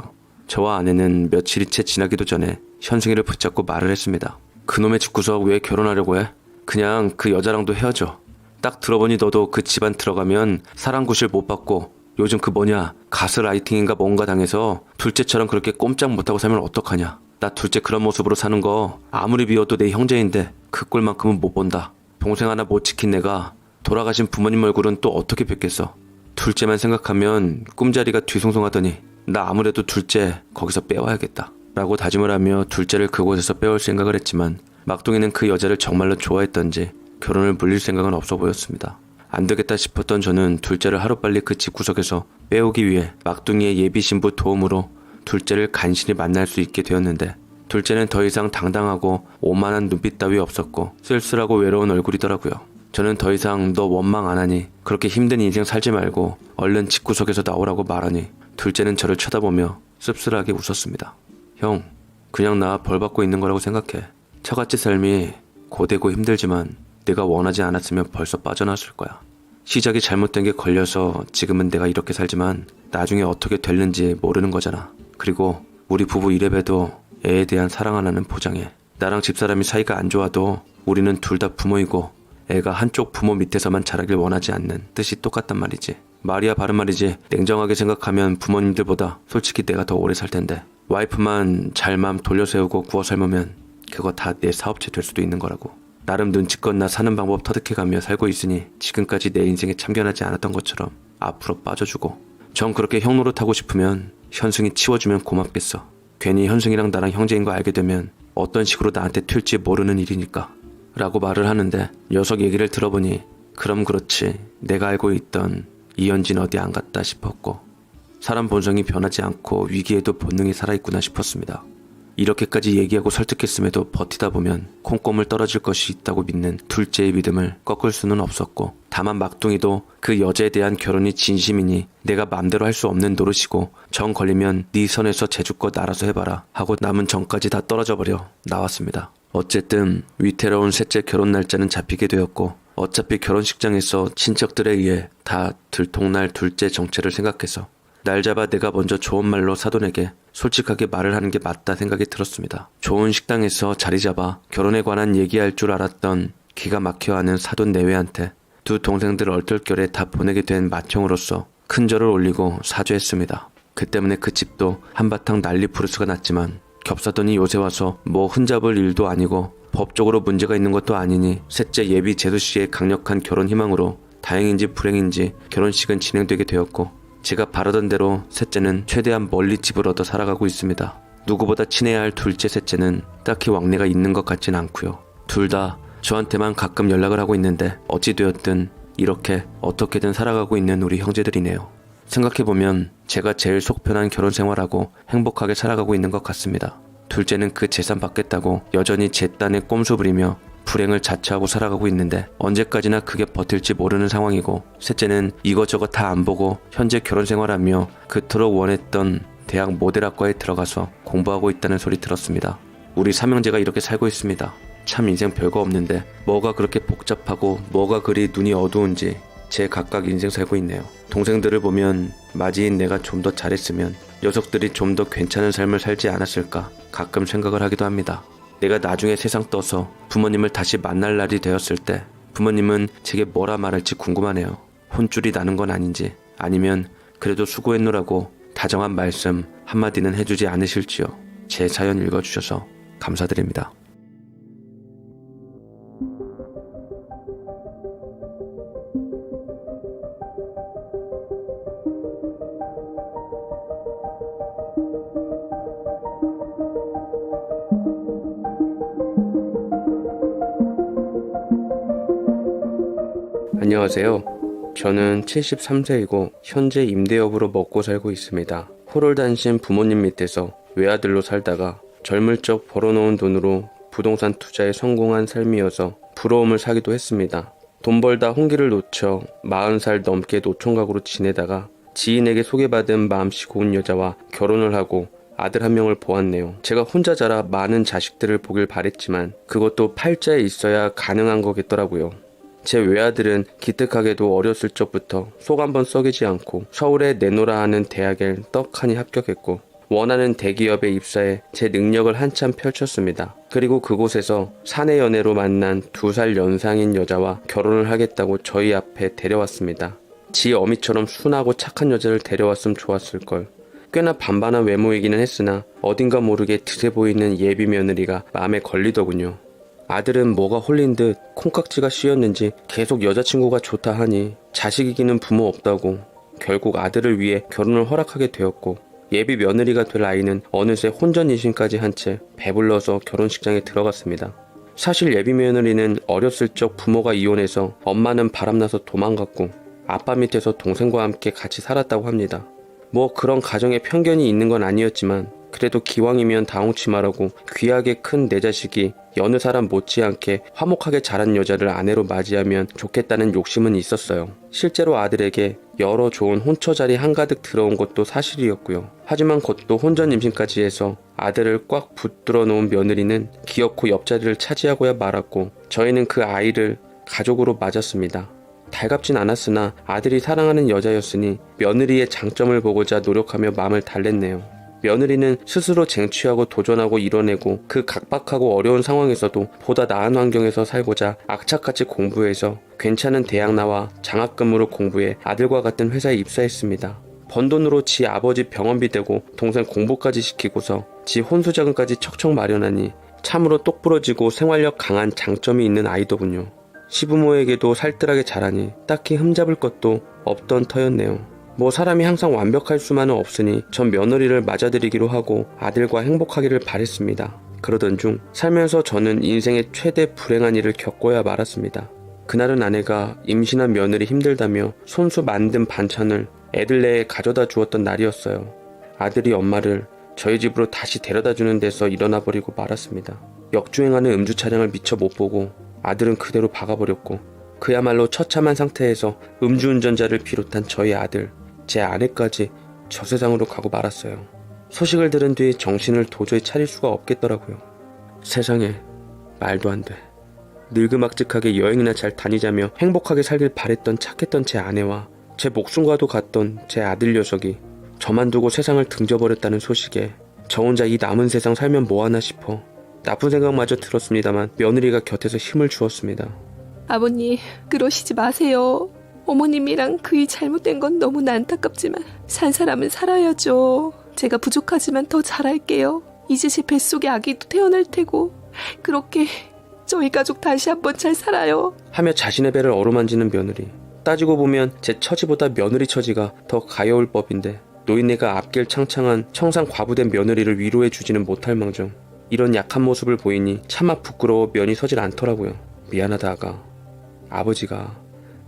저와 아내는 며칠이 채 지나기도 전에 현승이를 붙잡고 말을 했습니다. 그놈의 집구석 왜 결혼하려고 해? 그냥 그 여자랑도 헤어져. 딱 들어보니 너도 그 집안 들어가면 사랑 구실 못 받고 요즘 그 뭐냐 가스라이팅인가 뭔가 당해서 둘째처럼 그렇게 꼼짝 못하고 살면 어떡하냐. 나 둘째 그런 모습으로 사는 거 아무리 비워도 내 형제인데 그 꼴만큼은 못 본다. 동생 하나 못 지킨 내가 돌아가신 부모님 얼굴은 또 어떻게 뵙겠어. 둘째만 생각하면 꿈자리가 뒤숭숭하더니 나 아무래도 둘째 거기서 빼와야겠다 라고 다짐을 하며 둘째를 그곳에서 빼올 생각을 했지만 막둥이는 그 여자를 정말로 좋아했던지 결혼을 물릴 생각은 없어 보였습니다. 안 되겠다 싶었던 저는 둘째를 하루빨리 그 집구석에서 빼오기 위해 막둥이의 예비 신부 도움으로 둘째를 간신히 만날 수 있게 되었는데 둘째는 더 이상 당당하고 오만한 눈빛 따위 없었고 쓸쓸하고 외로운 얼굴이더라고요. 저는 더 이상 너 원망 안 하니 그렇게 힘든 인생 살지 말고 얼른 집구석에서 나오라고 말하니 둘째는 저를 쳐다보며 씁쓸하게 웃었습니다. 형, 그냥 나 벌 받고 있는 거라고 생각해. 처갓집 삶이 고되고 힘들지만 내가 원하지 않았으면 벌써 빠져나왔을 거야. 시작이 잘못된 게 걸려서 지금은 내가 이렇게 살지만 나중에 어떻게 될는지 모르는 거잖아. 그리고 우리 부부 이래봬도 애에 대한 사랑 하나는 보장해. 나랑 집사람이 사이가 안 좋아도 우리는 둘 다 부모이고 애가 한쪽 부모 밑에서만 자라길 원하지 않는 뜻이 똑같단 말이지. 말이야 바른 말이지. 냉정하게 생각하면 부모님들보다 솔직히 내가 더 오래 살 텐데 와이프만 잘 마음 돌려세우고 구워 삶으면 그거 다 내 사업체 될 수도 있는 거라고. 나름 눈치껏 나 사는 방법 터득해가며 살고 있으니 지금까지 내 인생에 참견하지 않았던 것처럼 앞으로 빠져주고, 전 그렇게 형 노릇하고 싶으면 현승이 치워주면 고맙겠어. 괜히 현승이랑 나랑 형제인 거 알게 되면 어떤 식으로 나한테 튈지 모르는 일이니까 라고 말을 하는데, 녀석 얘기를 들어보니 그럼 그렇지, 내가 알고 있던 이현진 어디 안 갔다 싶었고, 사람 본성이 변하지 않고 위기에도 본능이 살아있구나 싶었습니다. 이렇게까지 얘기하고 설득했음에도 버티다 보면 콩고물 떨어질 것이 있다고 믿는 둘째의 믿음을 꺾을 수는 없었고, 다만 막둥이도 그 여자에 대한 결혼이 진심이니 내가 맘대로 할 수 없는 노릇이고 정 걸리면 네 선에서 제주껏 알아서 해봐라 하고 남은 정까지 다 떨어져버려 나왔습니다. 어쨌든 위태로운 셋째 결혼 날짜는 잡히게 되었고, 어차피 결혼식장에서 친척들에 의해 다 들통날 둘째 정체를 생각해서 날 잡아 내가 먼저 좋은 말로 사돈에게 솔직하게 말을 하는 게 맞다 생각이 들었습니다. 좋은 식당에서 자리 잡아 결혼에 관한 얘기할 줄 알았던 기가 막혀하는 사돈 내외한테 두 동생들 얼떨결에 다 보내게 된 맏형으로서 큰 절을 올리고 사죄했습니다. 그 때문에 그 집도 한바탕 난리 부르스가 났지만 겹사돈이 요새 와서 뭐 흠잡을 일도 아니고 법적으로 문제가 있는 것도 아니니 셋째 예비 제수씨의 강력한 결혼 희망으로 다행인지 불행인지 결혼식은 진행되게 되었고, 제가 바라던 대로 셋째는 최대한 멀리 집을 얻어 살아가고 있습니다. 누구보다 친해야 할 둘째 셋째는 딱히 왕래가 있는 것 같진 않고요. 둘 다 저한테만 가끔 연락을 하고 있는데 어찌되었든 이렇게 어떻게든 살아가고 있는 우리 형제들이네요. 생각해보면 제가 제일 속 편한 결혼 생활하고 행복하게 살아가고 있는 것 같습니다. 둘째는 그 재산 받겠다고 여전히 제 딴에 꼼수 부리며 불행을 자처하고 살아가고 있는데 언제까지나 그게 버틸지 모르는 상황이고, 셋째는 이것저것 다 안 보고 현재 결혼 생활하며 그토록 원했던 대학 모델학과에 들어가서 공부하고 있다는 소리 들었습니다. 우리 삼형제가 이렇게 살고 있습니다. 참 인생 별거 없는데 뭐가 그렇게 복잡하고 뭐가 그리 눈이 어두운지 제 각각 인생 살고 있네요. 동생들을 보면 맞이인 내가 좀 더 잘했으면 녀석들이 좀 더 괜찮은 삶을 살지 않았을까 가끔 생각을 하기도 합니다. 내가 나중에 세상 떠서 부모님을 다시 만날 날이 되었을 때 부모님은 제게 뭐라 말할지 궁금하네요. 혼쭐이 나는 건 아닌지, 아니면 그래도 수고했노라고 다정한 말씀 한마디는 해주지 않으실지요. 제 사연 읽어주셔서 감사드립니다. 안녕하세요. 저는 73세이고 현재 임대업으로 먹고 살고 있습니다. 호롤단신 부모님 밑에서 외아들로 살다가 젊을 적 벌어놓은 돈으로 부동산 투자에 성공한 삶이어서 부러움을 사기도 했습니다. 돈 벌다 홍기를 놓쳐 40살 넘게 노총각으로 지내다가 지인에게 소개받은 마음씨 고운 여자와 결혼을 하고 아들 한 명을 보았네요. 제가 혼자 자라 많은 자식들을 보길 바랬지만 그것도 팔자에 있어야 가능한 거겠더라고요. 제 외아들은 기특하게도 어렸을 적부터 속 한번 썩이지 않고 서울에 내노라 하는 대학에 떡하니 합격했고 원하는 대기업에 입사해 제 능력을 한참 펼쳤습니다. 그리고 그곳에서 사내 연애로 만난 2살 연상인 여자와 결혼을 하겠다고 저희 앞에 데려왔습니다. 지 어미처럼 순하고 착한 여자를 데려왔으면 좋았을걸. 꽤나 반반한 외모이기는 했으나 어딘가 모르게 드세 보이는 예비 며느리가 마음에 걸리더군요. 아들은 뭐가 홀린 듯 콩깍지가 씌었는지 계속 여자친구가 좋다 하니 자식 이기는 부모 없다고 결국 아들을 위해 결혼을 허락하게 되었고, 예비 며느리가 될 아이는 어느새 혼전 임신까지 한 채 배불러서 결혼식장에 들어갔습니다. 사실 예비 며느리는 어렸을 적 부모가 이혼해서 엄마는 바람나서 도망갔고 아빠 밑에서 동생과 함께 같이 살았다고 합니다. 뭐 그런 가정에 편견이 있는 건 아니었지만 그래도 기왕이면 다홍치마라고 귀하게 큰 내 자식이 여느 사람 못지않게 화목하게 자란 여자를 아내로 맞이하면 좋겠다는 욕심은 있었어요. 실제로 아들에게 여러 좋은 혼처 자리 한가득 들어온 것도 사실이었고요. 하지만 그것도 혼전 임신까지 해서 아들을 꽉 붙들어 놓은 며느리는 기어코 옆자리를 차지하고야 말았고, 저희는 그 아이를 가족으로 맞았습니다. 달갑진 않았으나 아들이 사랑하는 여자였으니 며느리의 장점을 보고자 노력하며 마음을 달랬네요. 며느리는 스스로 쟁취하고 도전하고 이뤄내고 그 각박하고 어려운 상황에서도 보다 나은 환경에서 살고자 악착같이 공부해서 괜찮은 대학 나와 장학금으로 공부해 아들과 같은 회사에 입사했습니다. 번 돈으로 지 아버지 병원비 대고 동생 공부까지 시키고서 지 혼수자금까지 척척 마련하니 참으로 똑부러지고 생활력 강한 장점이 있는 아이더군요. 시부모에게도 살뜰하게 자라니 딱히 흠잡을 것도 없던 터였네요. 뭐 사람이 항상 완벽할 수만은 없으니 전 며느리를 맞아들이기로 하고 아들과 행복하기를 바랬습니다. 그러던 중 살면서 저는 인생의 최대 불행한 일을 겪어야 말았습니다. 그날은 아내가 임신한 며느리 힘들다며 손수 만든 반찬을 애들네에 가져다 주었던 날이었어요. 아들이 엄마를 저희 집으로 다시 데려다 주는 데서 일어나 버리고 말았습니다. 역주행하는 음주 차량을 미처 못 보고 아들은 그대로 박아버렸고 그야말로 처참한 상태에서 음주운전자를 비롯한 저희 아들, 제 아내까지 저 세상으로 가고 말았어요. 소식을 들은 뒤 정신을 도저히 차릴 수가 없겠더라고요. 세상에 말도 안 돼. 늙음악직하게 여행이나 잘 다니자며 행복하게 살길 바랬던 착했던 제 아내와 제 목숨과도 같던 제 아들 녀석이 저만 두고 세상을 등져버렸다는 소식에 저 혼자 이 남은 세상 살면 뭐하나 싶어 나쁜 생각마저 들었습니다만 며느리가 곁에서 힘을 주었습니다. 아버님, 그러시지 마세요. 어머님이랑 그이 잘못된 건 너무나 안타깝지만 산 사람은 살아야죠. 제가 부족하지만 더 잘할게요. 이제 제 뱃속에 아기도 태어날 테고 그렇게 저희 가족 다시 한번 잘 살아요. 하며 자신의 배를 어루만지는 며느리. 따지고 보면 제 처지보다 며느리 처지가 더 가여울 법인데 노인네가 앞길 창창한 청상 과부된 며느리를 위로해 주지는 못할 망정 이런 약한 모습을 보이니 차마 부끄러워 면이 서질 않더라고요. 미안하다 아가. 아버지가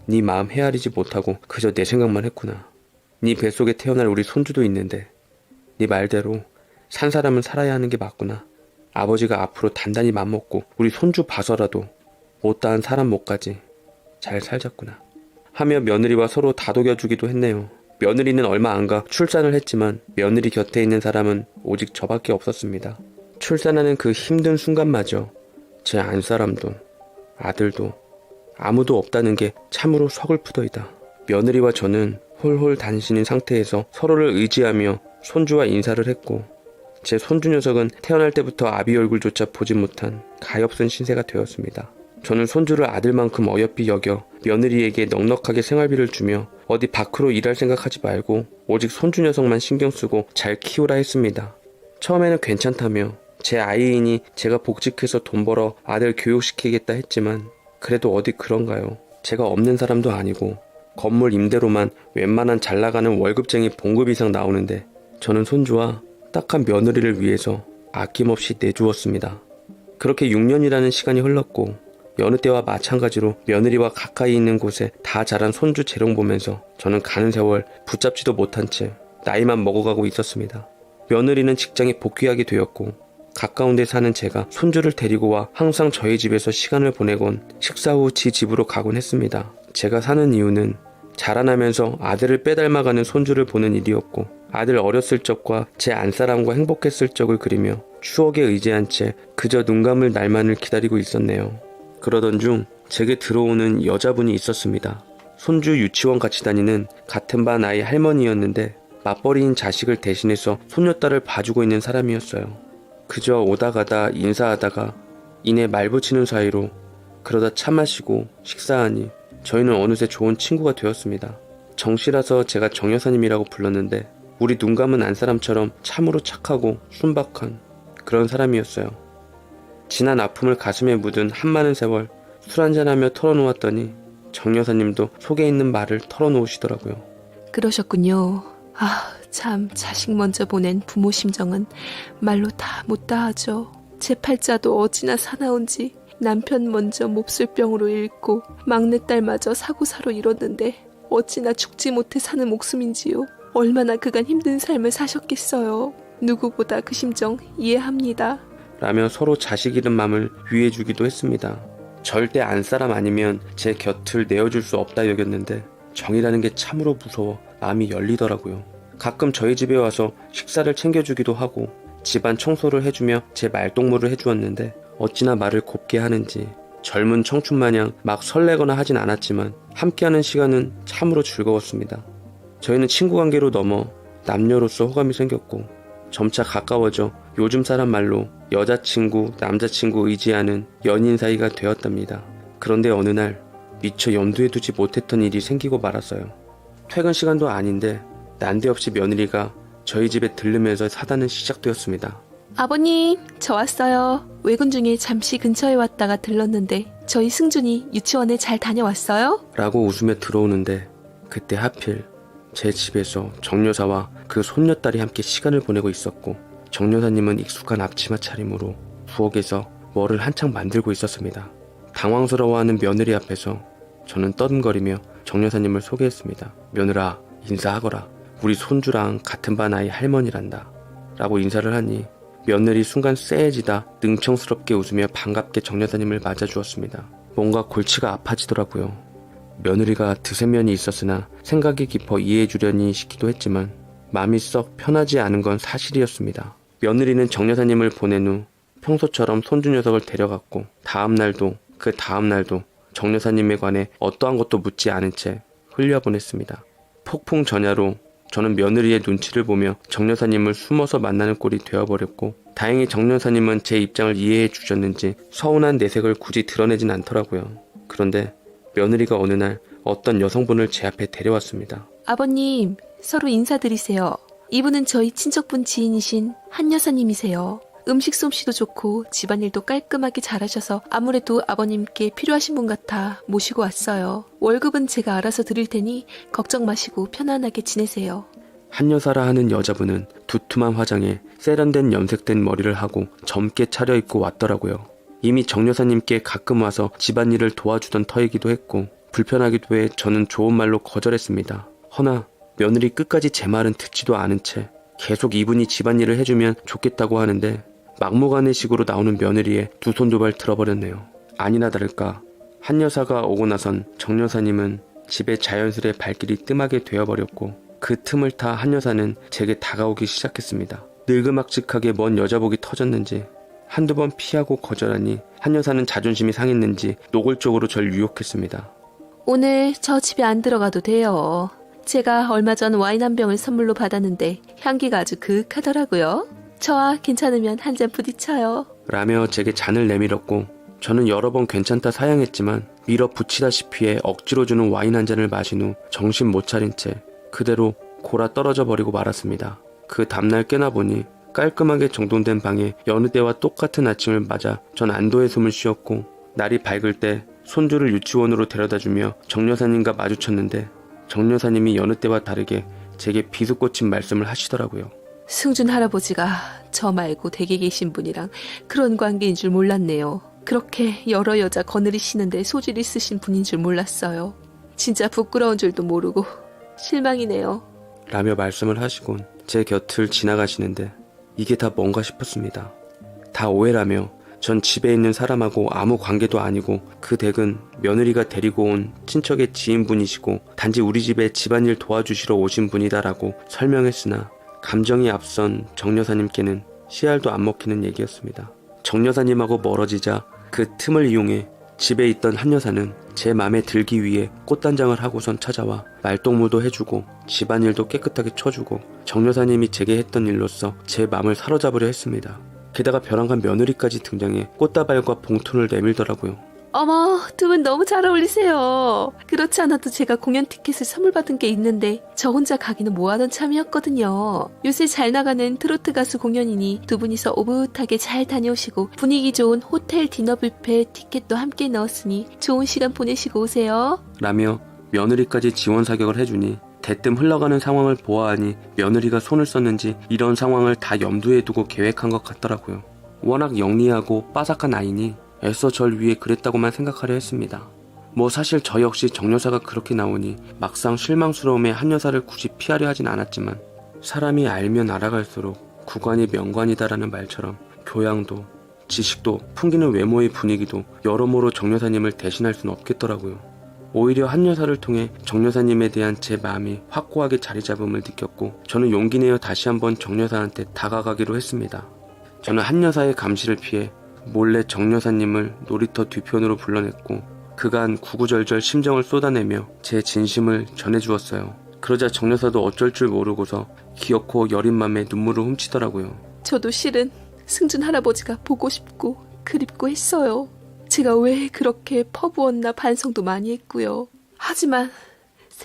네 마음 헤아리지 못하고 그저 내 생각만 했구나. 네 뱃속에 태어날 우리 손주도 있는데 네 말대로 산 사람은 살아야 하는 게 맞구나. 아버지가 앞으로 단단히 맘먹고 우리 손주 봐서라도 못다한 사람 목까지 잘 살자꾸나 하며 며느리와 서로 다독여주기도 했네요. 며느리는 얼마 안가 출산을 했지만 며느리 곁에 있는 사람은 오직 저밖에 없었습니다. 출산하는 그 힘든 순간마저 제 안사람도 아들도 아무도 없다는 게 참으로 서글프더이다. 며느리와 저는 홀홀 단신인 상태에서 서로를 의지하며 손주와 인사를 했고 제 손주 녀석은 태어날 때부터 아비 얼굴조차 보지 못한 가엾은 신세가 되었습니다. 저는 손주를 아들만큼 어여삐 여겨 며느리에게 넉넉하게 생활비를 주며 어디 밖으로 일할 생각하지 말고 오직 손주 녀석만 신경 쓰고 잘 키우라 했습니다. 처음에는 괜찮다며 제 아이이니 제가 복직해서 돈 벌어 아들 교육시키겠다 했지만 그래도 어디 그런가요? 제가 없는 사람도 아니고 건물 임대로만 웬만한 잘나가는 월급쟁이 봉급 이상 나오는데 저는 손주와 딱한 며느리를 위해서 아낌없이 내주었습니다. 그렇게 6년이라는 시간이 흘렀고 여느 때와 마찬가지로 며느리와 가까이 있는 곳에 다 자란 손주 재롱 보면서 저는 가는 세월 붙잡지도 못한 채 나이만 먹어가고 있었습니다. 며느리는 직장에 복귀하게 되었고 가까운 데 사는 제가 손주를 데리고 와 항상 저희 집에서 시간을 보내곤 식사 후 지 집으로 가곤 했습니다. 제가 사는 이유는 자라나면서 아들을 빼닮아가는 손주를 보는 일이었고 아들 어렸을 적과 제 안사람과 행복했을 적을 그리며 추억에 의지한 채 그저 눈 감을 날만을 기다리고 있었네요. 그러던 중 제게 들어오는 여자분이 있었습니다. 손주 유치원 같이 다니는 같은 반 아이 할머니였는데 맞벌이인 자식을 대신해서 손녀딸을 봐주고 있는 사람이었어요. 그저 오다 가다 인사하다가 이내 말 붙이는 사이로 그러다 차 마시고 식사하니 저희는 어느새 좋은 친구가 되었습니다. 정씨라서 제가 정 여사님이라고 불렀는데 우리 눈 감은 안사람처럼 참으로 착하고 순박한 그런 사람이었어요. 지난 아픔을 가슴에 묻은 한많은 세월 술 한잔하며 털어놓았더니 정 여사님도 속에 있는 말을 털어놓으시더라고요. 그러셨군요. 참 자식 먼저 보낸 부모 심정은 말로 다 못다하죠. 제 팔자도 어찌나 사나운지 남편 먼저 몹쓸병으로 잃고 막내딸마저 사고사로 잃었는데 어찌나 죽지 못해 사는 목숨인지요. 얼마나 그간 힘든 삶을 사셨겠어요. 누구보다 그 심정 이해합니다. 라며 서로 자식 잃은 맘을 위해주기도 했습니다. 절대 안사람 아니면 제 곁을 내어줄 수 없다 여겼는데 정이라는 게 참으로 무서워 마음이 열리더라고요. 가끔 저희 집에 와서 식사를 챙겨주기도 하고 집안 청소를 해주며 제 말동무를 해주었는데 어찌나 말을 곱게 하는지 젊은 청춘마냥 막 설레거나 하진 않았지만 함께하는 시간은 참으로 즐거웠습니다. 저희는 친구관계로 넘어 남녀로서 호감이 생겼고 점차 가까워져 요즘 사람 말로 여자친구, 남자친구 의지하는 연인 사이가 되었답니다. 그런데 어느 날 미처 염두에 두지 못했던 일이 생기고 말았어요. 퇴근 시간도 아닌데 난데없이 며느리가 저희 집에 들르면서 사단은 시작되었습니다. 아버님, 저 왔어요. 외근 중에 잠시 근처에 왔다가 들렀는데 저희 승준이 유치원에 잘 다녀왔어요? 라고 웃으며 들어오는데 그때 하필 제 집에서 정여사와 그 손녀딸이 함께 시간을 보내고 있었고 정여사님은 익숙한 앞치마 차림으로 부엌에서 뭐를 한창 만들고 있었습니다. 당황스러워하는 며느리 앞에서 저는 떠듬거리며 정여사님을 소개했습니다. 며느라, 인사하거라. 우리 손주랑 같은 반 아이 할머니란다. 라고 인사를 하니 며느리 순간 쎄해지다 능청스럽게 웃으며 반갑게 정여사님을 맞아주었습니다. 뭔가 골치가 아파지더라고요. 며느리가 드세면이 있었으나 생각이 깊어 이해해주려니 싶기도 했지만 마음이 썩 편하지 않은 건 사실이었습니다. 며느리는 정여사님을 보낸 후 평소처럼 손주 녀석을 데려갔고 다음날도 그 다음날도 정여사님에 관해 어떠한 것도 묻지 않은 채 흘려보냈습니다. 폭풍 전야로 저는 며느리의 눈치를 보며 정여사님을 숨어서 만나는 꼴이 되어버렸고 다행히 정여사님은 제 입장을 이해해 주셨는지 서운한 내색을 굳이 드러내진 않더라고요. 그런데 며느리가 어느 날 어떤 여성분을 제 앞에 데려왔습니다. 아버님, 서로 인사드리세요. 이분은 저희 친척분 지인이신 한 여사님이세요. 음식 솜씨도 좋고 집안일도 깔끔하게 잘하셔서 아무래도 아버님께 필요하신 분 같아 모시고 왔어요. 월급은 제가 알아서 드릴 테니 걱정 마시고 편안하게 지내세요. 한여사라 하는 여자분은 두툼한 화장에 세련된 염색된 머리를 하고 젊게 차려입고 왔더라고요. 이미 정여사님께 가끔 와서 집안일을 도와주던 터이기도 했고 불편하기도 해 저는 좋은 말로 거절했습니다. 허나 며느리 끝까지 제 말은 듣지도 않은 채 계속 이분이 집안일을 해주면 좋겠다고 하는데 막무가내식으로 나오는 며느리에 두 손 두 발 들어버렸네요. 아니나 다를까 한 여사가 오고 나선 정 여사님은 집에 자연스레 발길이 뜸하게 되어버렸고 그 틈을 타 한 여사는 제게 다가오기 시작했습니다. 늘그막직하게 먼 여자복이 터졌는지 한두 번 피하고 거절하니 한 여사는 자존심이 상했는지 노골적으로 절 유혹했습니다. 오늘 저 집에 안 들어가도 돼요. 제가 얼마 전 와인 한 병을 선물로 받았는데 향기가 아주 그윽하더라고요. 저와 괜찮으면 한 잔 부딪혀요. 라며 제게 잔을 내밀었고 저는 여러 번 괜찮다 사양했지만 밀어붙이다시피 해 억지로 주는 와인 한 잔을 마신 후 정신 못 차린 채 그대로 골아 떨어져 버리고 말았습니다. 그 다음날 깨나 보니 깔끔하게 정돈된 방에 여느 때와 똑같은 아침을 맞아 전 안도의 숨을 쉬었고 날이 밝을 때 손주를 유치원으로 데려다주며 정 여사님과 마주쳤는데 정 여사님이 여느 때와 다르게 제게 비수꽂힌 말씀을 하시더라고요. 승준 할아버지가 저 말고 댁에 계신 분이랑 그런 관계인 줄 몰랐네요. 그렇게 여러 여자 거느리시는데 소질 있으신 분인 줄 몰랐어요. 진짜 부끄러운 줄도 모르고 실망이네요. 라며 말씀을 하시곤 제 곁을 지나가시는데 이게 다 뭔가 싶었습니다. 다 오해라며 전 집에 있는 사람하고 아무 관계도 아니고 그 댁은 며느리가 데리고 온 친척의 지인분이시고 단지 우리 집에 집안일 도와주시러 오신 분이다라고 설명했으나 감정이 앞선 정 여사님께는 씨알도 안 먹히는 얘기였습니다. 정 여사님하고 멀어지자 그 틈을 이용해 집에 있던 한 여사는 제 맘에 들기 위해 꽃단장을 하고선 찾아와 말동무도 해주고 집안일도 깨끗하게 쳐주고 정 여사님이 제게 했던 일로써 제 맘을 사로잡으려 했습니다. 게다가 벼랑간 며느리까지 등장해 꽃다발과 봉투를 내밀더라고요. 어머, 두 분 너무 잘 어울리세요. 그렇지 않아도 제가 공연 티켓을 선물 받은 게 있는데 저 혼자 가기는 뭐하던 참이었거든요. 요새 잘 나가는 트로트 가수 공연이니 두 분이서 오붓하게 잘 다녀오시고 분위기 좋은 호텔 디너 뷔페 티켓도 함께 넣었으니 좋은 시간 보내시고 오세요. 라며 며느리까지 지원 사격을 해주니 대뜸 흘러가는 상황을 보아하니 며느리가 손을 썼는지 이런 상황을 다 염두에 두고 계획한 것 같더라고요. 워낙 영리하고 빠삭한 아이니 애써 절 위해 그랬다고만 생각하려 했습니다. 뭐 사실 저 역시 정 여사가 그렇게 나오니 막상 실망스러움에 한 여사를 굳이 피하려 하진 않았지만 사람이 알면 알아갈수록 구관이 명관이다라는 말처럼 교양도 지식도 풍기는 외모의 분위기도 여러모로 정 여사님을 대신할 수는 없겠더라고요. 오히려 한 여사를 통해 정 여사님에 대한 제 마음이 확고하게 자리 잡음을 느꼈고 저는 용기 내어 다시 한번 정 여사한테 다가가기로 했습니다. 저는 한 여사의 감시를 피해 몰래 정 여사님을 놀이터 뒤편으로 불러냈고 그간 구구절절 심정을 쏟아내며 제 진심을 전해주었어요. 그러자 정 여사도 어쩔 줄 모르고서 귀엽고 여린 맘에 눈물을 훔치더라고요. 저도 실은 승준 할아버지가 보고 싶고 그립고 했어요. 제가 왜 그렇게 퍼부었나 반성도 많이 했고요. 하지만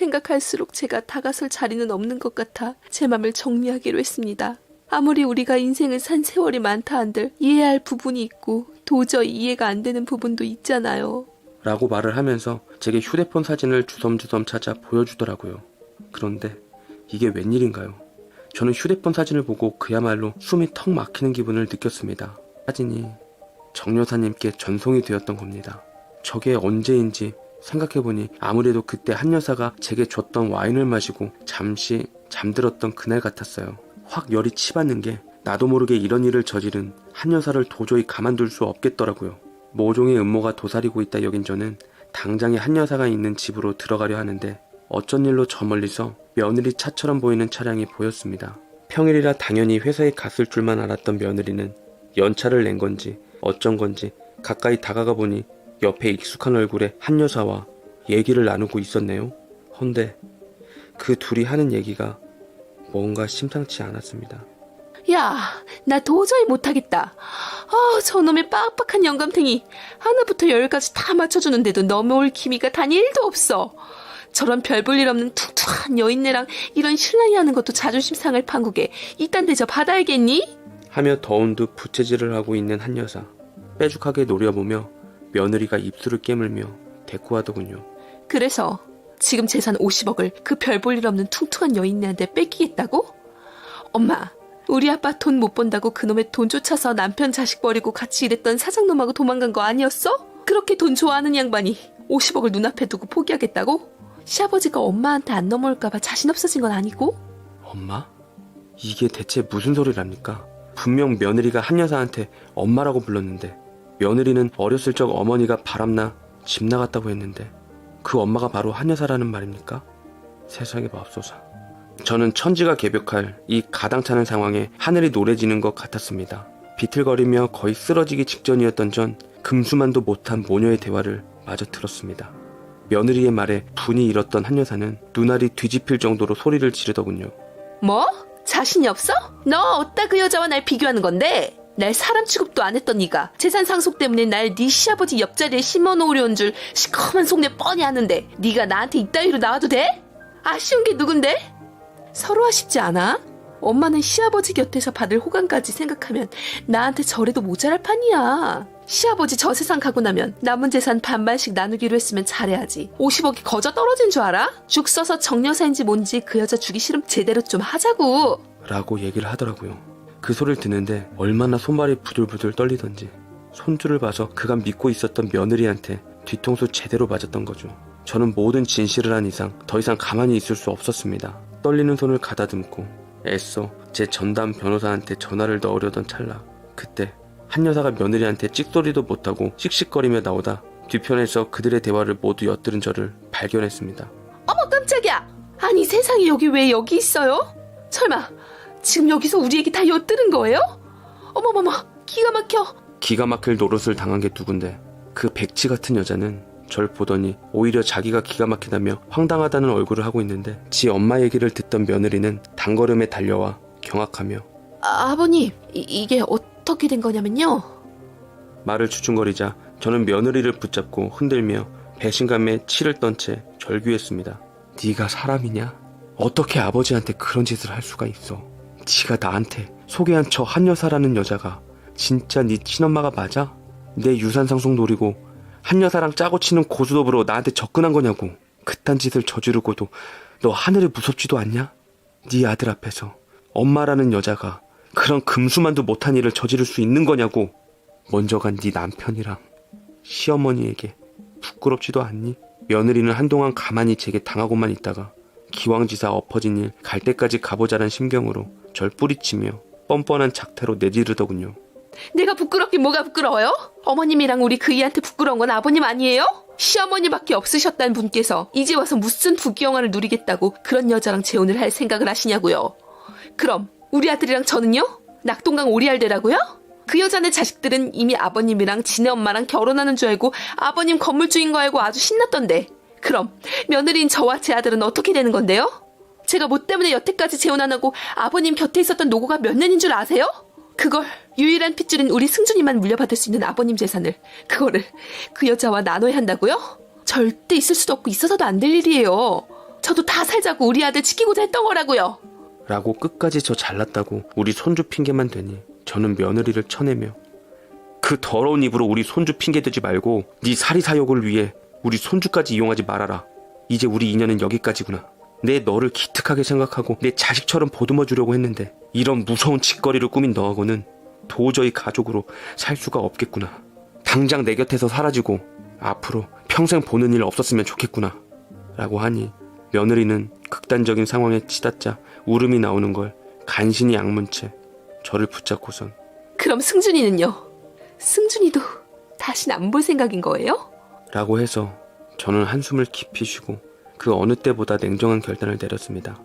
생각할수록 제가 다가설 자리는 없는 것 같아 제 맘을 정리하기로 했습니다. 아무리 우리가 인생을 산 세월이 많다 한들 이해할 부분이 있고 도저히 이해가 안 되는 부분도 있잖아요. 라고 말을 하면서 제게 휴대폰 사진을 주섬주섬 찾아 보여주더라고요. 그런데 이게 웬일인가요? 저는 휴대폰 사진을 보고 그야말로 숨이 턱 막히는 기분을 느꼈습니다. 사진이 정 여사님께 전송이 되었던 겁니다. 저게 언제인지 생각해보니 아무래도 그때 한 여사가 제게 줬던 와인을 마시고 잠시 잠들었던 그날 같았어요. 확 열이 치받는 게 나도 모르게 이런 일을 저지른 한 여사를 도저히 가만둘 수 없겠더라고요. 모종의 음모가 도사리고 있다 여긴 저는 당장에 한 여사가 있는 집으로 들어가려 하는데 어쩐 일로 저 멀리서 며느리 차처럼 보이는 차량이 보였습니다. 평일이라 당연히 회사에 갔을 줄만 알았던 며느리는 연차를 낸 건지 어쩐 건지 가까이 다가가 보니 옆에 익숙한 얼굴의 한 여사와 얘기를 나누고 있었네요. 헌데 그 둘이 하는 얘기가 뭔가 심상치 않았습니다. 야, 나 도저히 못하겠다. 저놈의 빡빡한 영감탱이. 하나부터 열까지 다 맞춰주는데도 넘어올 기미가 단 1도 없어. 저런 별 볼 일 없는 툭툭한 여인네랑 이런 신랑이 하는 것도 자존심 상할 판국에 이딴 데저 받아야겠니? 하며 더운 듯 부채질을 하고 있는 한 여사. 빼죽하게 노려보며 며느리가 입술을 깨물며 대꾸하더군요. 그래서 지금 재산 50억을 그 별 볼 일 없는 퉁퉁한 여인네한테 뺏기겠다고? 엄마, 우리 아빠 돈 못 번다고 그놈의 돈 쫓아서 남편 자식 버리고 같이 일했던 사장놈하고 도망간 거 아니었어? 그렇게 돈 좋아하는 양반이 50억을 눈앞에 두고 포기하겠다고? 시아버지가 엄마한테 안 넘어올까봐 자신 없어진 건 아니고? 엄마? 이게 대체 무슨 소리랍니까? 분명 며느리가 한 여사한테 엄마라고 불렀는데 며느리는 어렸을 적 어머니가 바람나 집 나갔다고 했는데 그 엄마가 바로 한 여사라는 말입니까? 세상에 맙소사. 저는 천지가 개벽할 이 가당찮은 상황에 하늘이 노래지는 것 같았습니다. 비틀거리며 거의 쓰러지기 직전이었던 전 금수만도 못한 모녀의 대화를 마저 들었습니다. 며느리의 말에 분이 일었던 한 여사는 눈알이 뒤집힐 정도로 소리를 지르더군요. 뭐? 자신이 없어? 너 어따 그 여자와 날 비교하는 건데? 날 사람 취급도 안 했던 네가 재산 상속 때문에 날 네 시아버지 옆자리에 심어놓으려는 줄 시커먼 속내 뻔히 아는데 네가 나한테 이따위로 나와도 돼? 아쉬운 게 누군데? 서로 아쉽지 않아? 엄마는 시아버지 곁에서 받을 호감까지 생각하면 나한테 저래도 모자랄 판이야. 시아버지 저 세상 가고 나면 남은 재산 반반씩 나누기로 했으면 잘해야지. 50억이 거저 떨어진 줄 알아? 죽 써서 정여사인지 뭔지 그 여자 주기 싫으면 제대로 좀 하자고. 라고 얘기를 하더라고요. 그 소리를 듣는데 얼마나 손발이 부들부들 떨리던지 손줄을 봐서 그간 믿고 있었던 며느리한테 뒤통수 제대로 맞았던 거죠. 저는 모든 진실을 한 이상 더 이상 가만히 있을 수 없었습니다. 떨리는 손을 가다듬고 애써 제 전담 변호사한테 전화를 넣으려던 찰나 그때 한 여사가 며느리한테 찍소리도 못하고 씩씩거리며 나오다 뒤편에서 그들의 대화를 모두 엿들은 저를 발견했습니다. 어머 깜짝이야. 아니 세상에 여기 왜 여기 있어요? 설마 지금 여기서 우리 얘기 다 엿들은 거예요? 어머머머 기가 막혀. 기가 막힐 노릇을 당한 게 누군데 그 백치 같은 여자는 절 보더니 오히려 자기가 기가 막히다며 황당하다는 얼굴을 하고 있는데 지 엄마 얘기를 듣던 며느리는 단걸음에 달려와 경악하며 아버님 이게 어떻게 된 거냐면요. 말을 주춤거리자 저는 며느리를 붙잡고 흔들며 배신감에 치를 떤 채 절규했습니다. 네가 사람이냐? 어떻게 아버지한테 그런 짓을 할 수가 있어? 네가 나한테 소개한 저 한 여사라는 여자가 진짜 네 친엄마가 맞아? 내 유산 상속 노리고 한 여사랑 짜고 치는 고스톱으로 나한테 접근한 거냐고. 그딴 짓을 저지르고도 너 하늘이 무섭지도 않냐? 네 아들 앞에서 엄마라는 여자가 그런 금수만도 못한 일을 저지를 수 있는 거냐고. 먼저 간 네 남편이랑 시어머니에게 부끄럽지도 않니? 며느리는 한동안 가만히 제게 당하고만 있다가 기왕지사 엎어진 일 갈 때까지 가보자는 심경으로 절 뿌리치며 뻔뻔한 작태로 내지르더군요. 내가 부끄럽긴 뭐가 부끄러워요? 어머님이랑 우리 그이한테 부끄러운 건 아버님 아니에요? 시어머니밖에 없으셨다는 분께서 이제 와서 무슨 부귀영화를 누리겠다고 그런 여자랑 재혼을 할 생각을 하시냐고요. 그럼 우리 아들이랑 저는요? 낙동강 오리알 되라고요? 그 여자네 자식들은 이미 아버님이랑 지네 엄마랑 결혼하는 줄 알고 아버님 건물주인 거 알고 아주 신났던데 그럼 며느리인 저와 제 아들은 어떻게 되는 건데요? 제가 뭐 때문에 여태까지 재혼 안 하고 아버님 곁에 있었던 노고가 몇 년인 줄 아세요? 그걸 유일한 핏줄인 우리 승준이만 물려받을 수 있는 아버님 재산을 그거를 그 여자와 나눠야 한다고요? 절대 있을 수도 없고 있어서도 안 될 일이에요. 저도 다 살자고 우리 아들 지키고자 했던 거라고요. 라고 끝까지 저 잘났다고 우리 손주 핑계만 대니 저는 며느리를 쳐내며 그 더러운 입으로 우리 손주 핑계대지 말고 네 사리사욕을 위해 우리 손주까지 이용하지 말아라. 이제 우리 인연은 여기까지구나. 내 너를 기특하게 생각하고 내 자식처럼 보듬어 주려고 했는데 이런 무서운 짓거리를 꾸민 너하고는 도저히 가족으로 살 수가 없겠구나. 당장 내 곁에서 사라지고 앞으로 평생 보는 일 없었으면 좋겠구나. 라고 하니 며느리는 극단적인 상황에 치닫자 울음이 나오는 걸 간신히 악문 채 저를 붙잡고선 그럼 승준이는요? 승준이도 다신 안 볼 생각인 거예요? 라고 해서 저는 한숨을 깊이 쉬고 그 어느 때보다 냉정한 결단을 내렸습니다.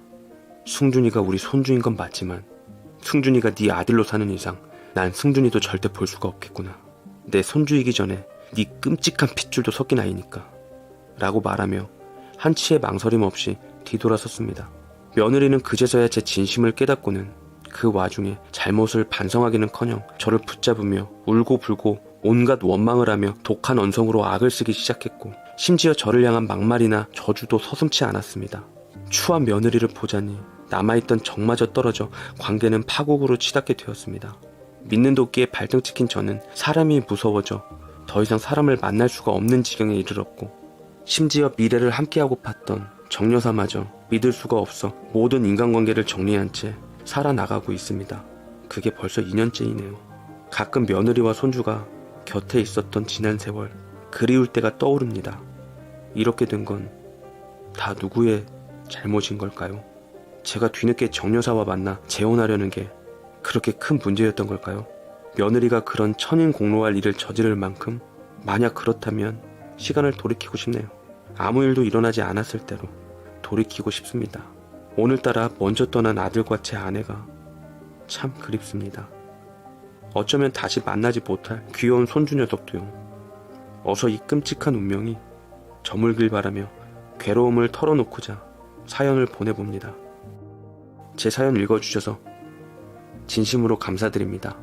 승준이가 우리 손주인 건 맞지만 승준이가 네 아들로 사는 이상 난 승준이도 절대 볼 수가 없겠구나. 내 손주이기 전에 네 끔찍한 핏줄도 섞인 아이니까. 라고 말하며 한치의 망설임 없이 뒤돌아섰습니다. 며느리는 그제서야 제 진심을 깨닫고는 그 와중에 잘못을 반성하기는커녕 저를 붙잡으며 울고불고 온갖 원망을 하며 독한 언성으로 악을 쓰기 시작했고 심지어 저를 향한 막말이나 저주도 서슴지 않았습니다. 추한 며느리를 보자니 남아있던 정마저 떨어져 관계는 파국으로 치닫게 되었습니다. 믿는 도끼에 발등 찍힌 저는 사람이 무서워져 더 이상 사람을 만날 수가 없는 지경에 이르렀고 심지어 미래를 함께하고 팠던 정여사마저 믿을 수가 없어 모든 인간관계를 정리한 채 살아나가고 있습니다. 그게 벌써 2년째이네요. 가끔 며느리와 손주가 곁에 있었던 지난 세월 그리울 때가 떠오릅니다. 이렇게 된 건 다 누구의 잘못인 걸까요? 제가 뒤늦게 정여사와 만나 재혼하려는 게 그렇게 큰 문제였던 걸까요? 며느리가 그런 천인공로할 일을 저지를 만큼 만약 그렇다면 시간을 돌이키고 싶네요. 아무 일도 일어나지 않았을 때로 돌이키고 싶습니다. 오늘따라 먼저 떠난 아들과 제 아내가 참 그립습니다. 어쩌면 다시 만나지 못할 귀여운 손주 녀석도요. 어서 이 끔찍한 운명이 저물길 바라며 괴로움을 털어놓고자 사연을 보내봅니다. 제 사연 읽어주셔서 진심으로 감사드립니다.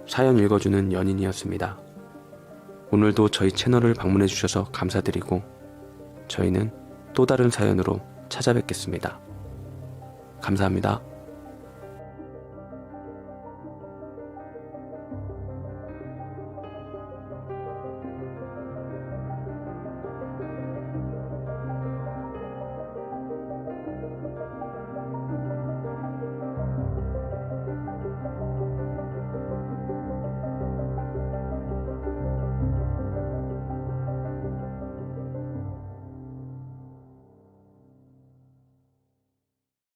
사연 읽어주는 연인이었습니다. 오늘도 저희 채널을 방문해주셔서 감사드리고 저희는 또 다른 사연으로 찾아뵙겠습니다. 감사합니다.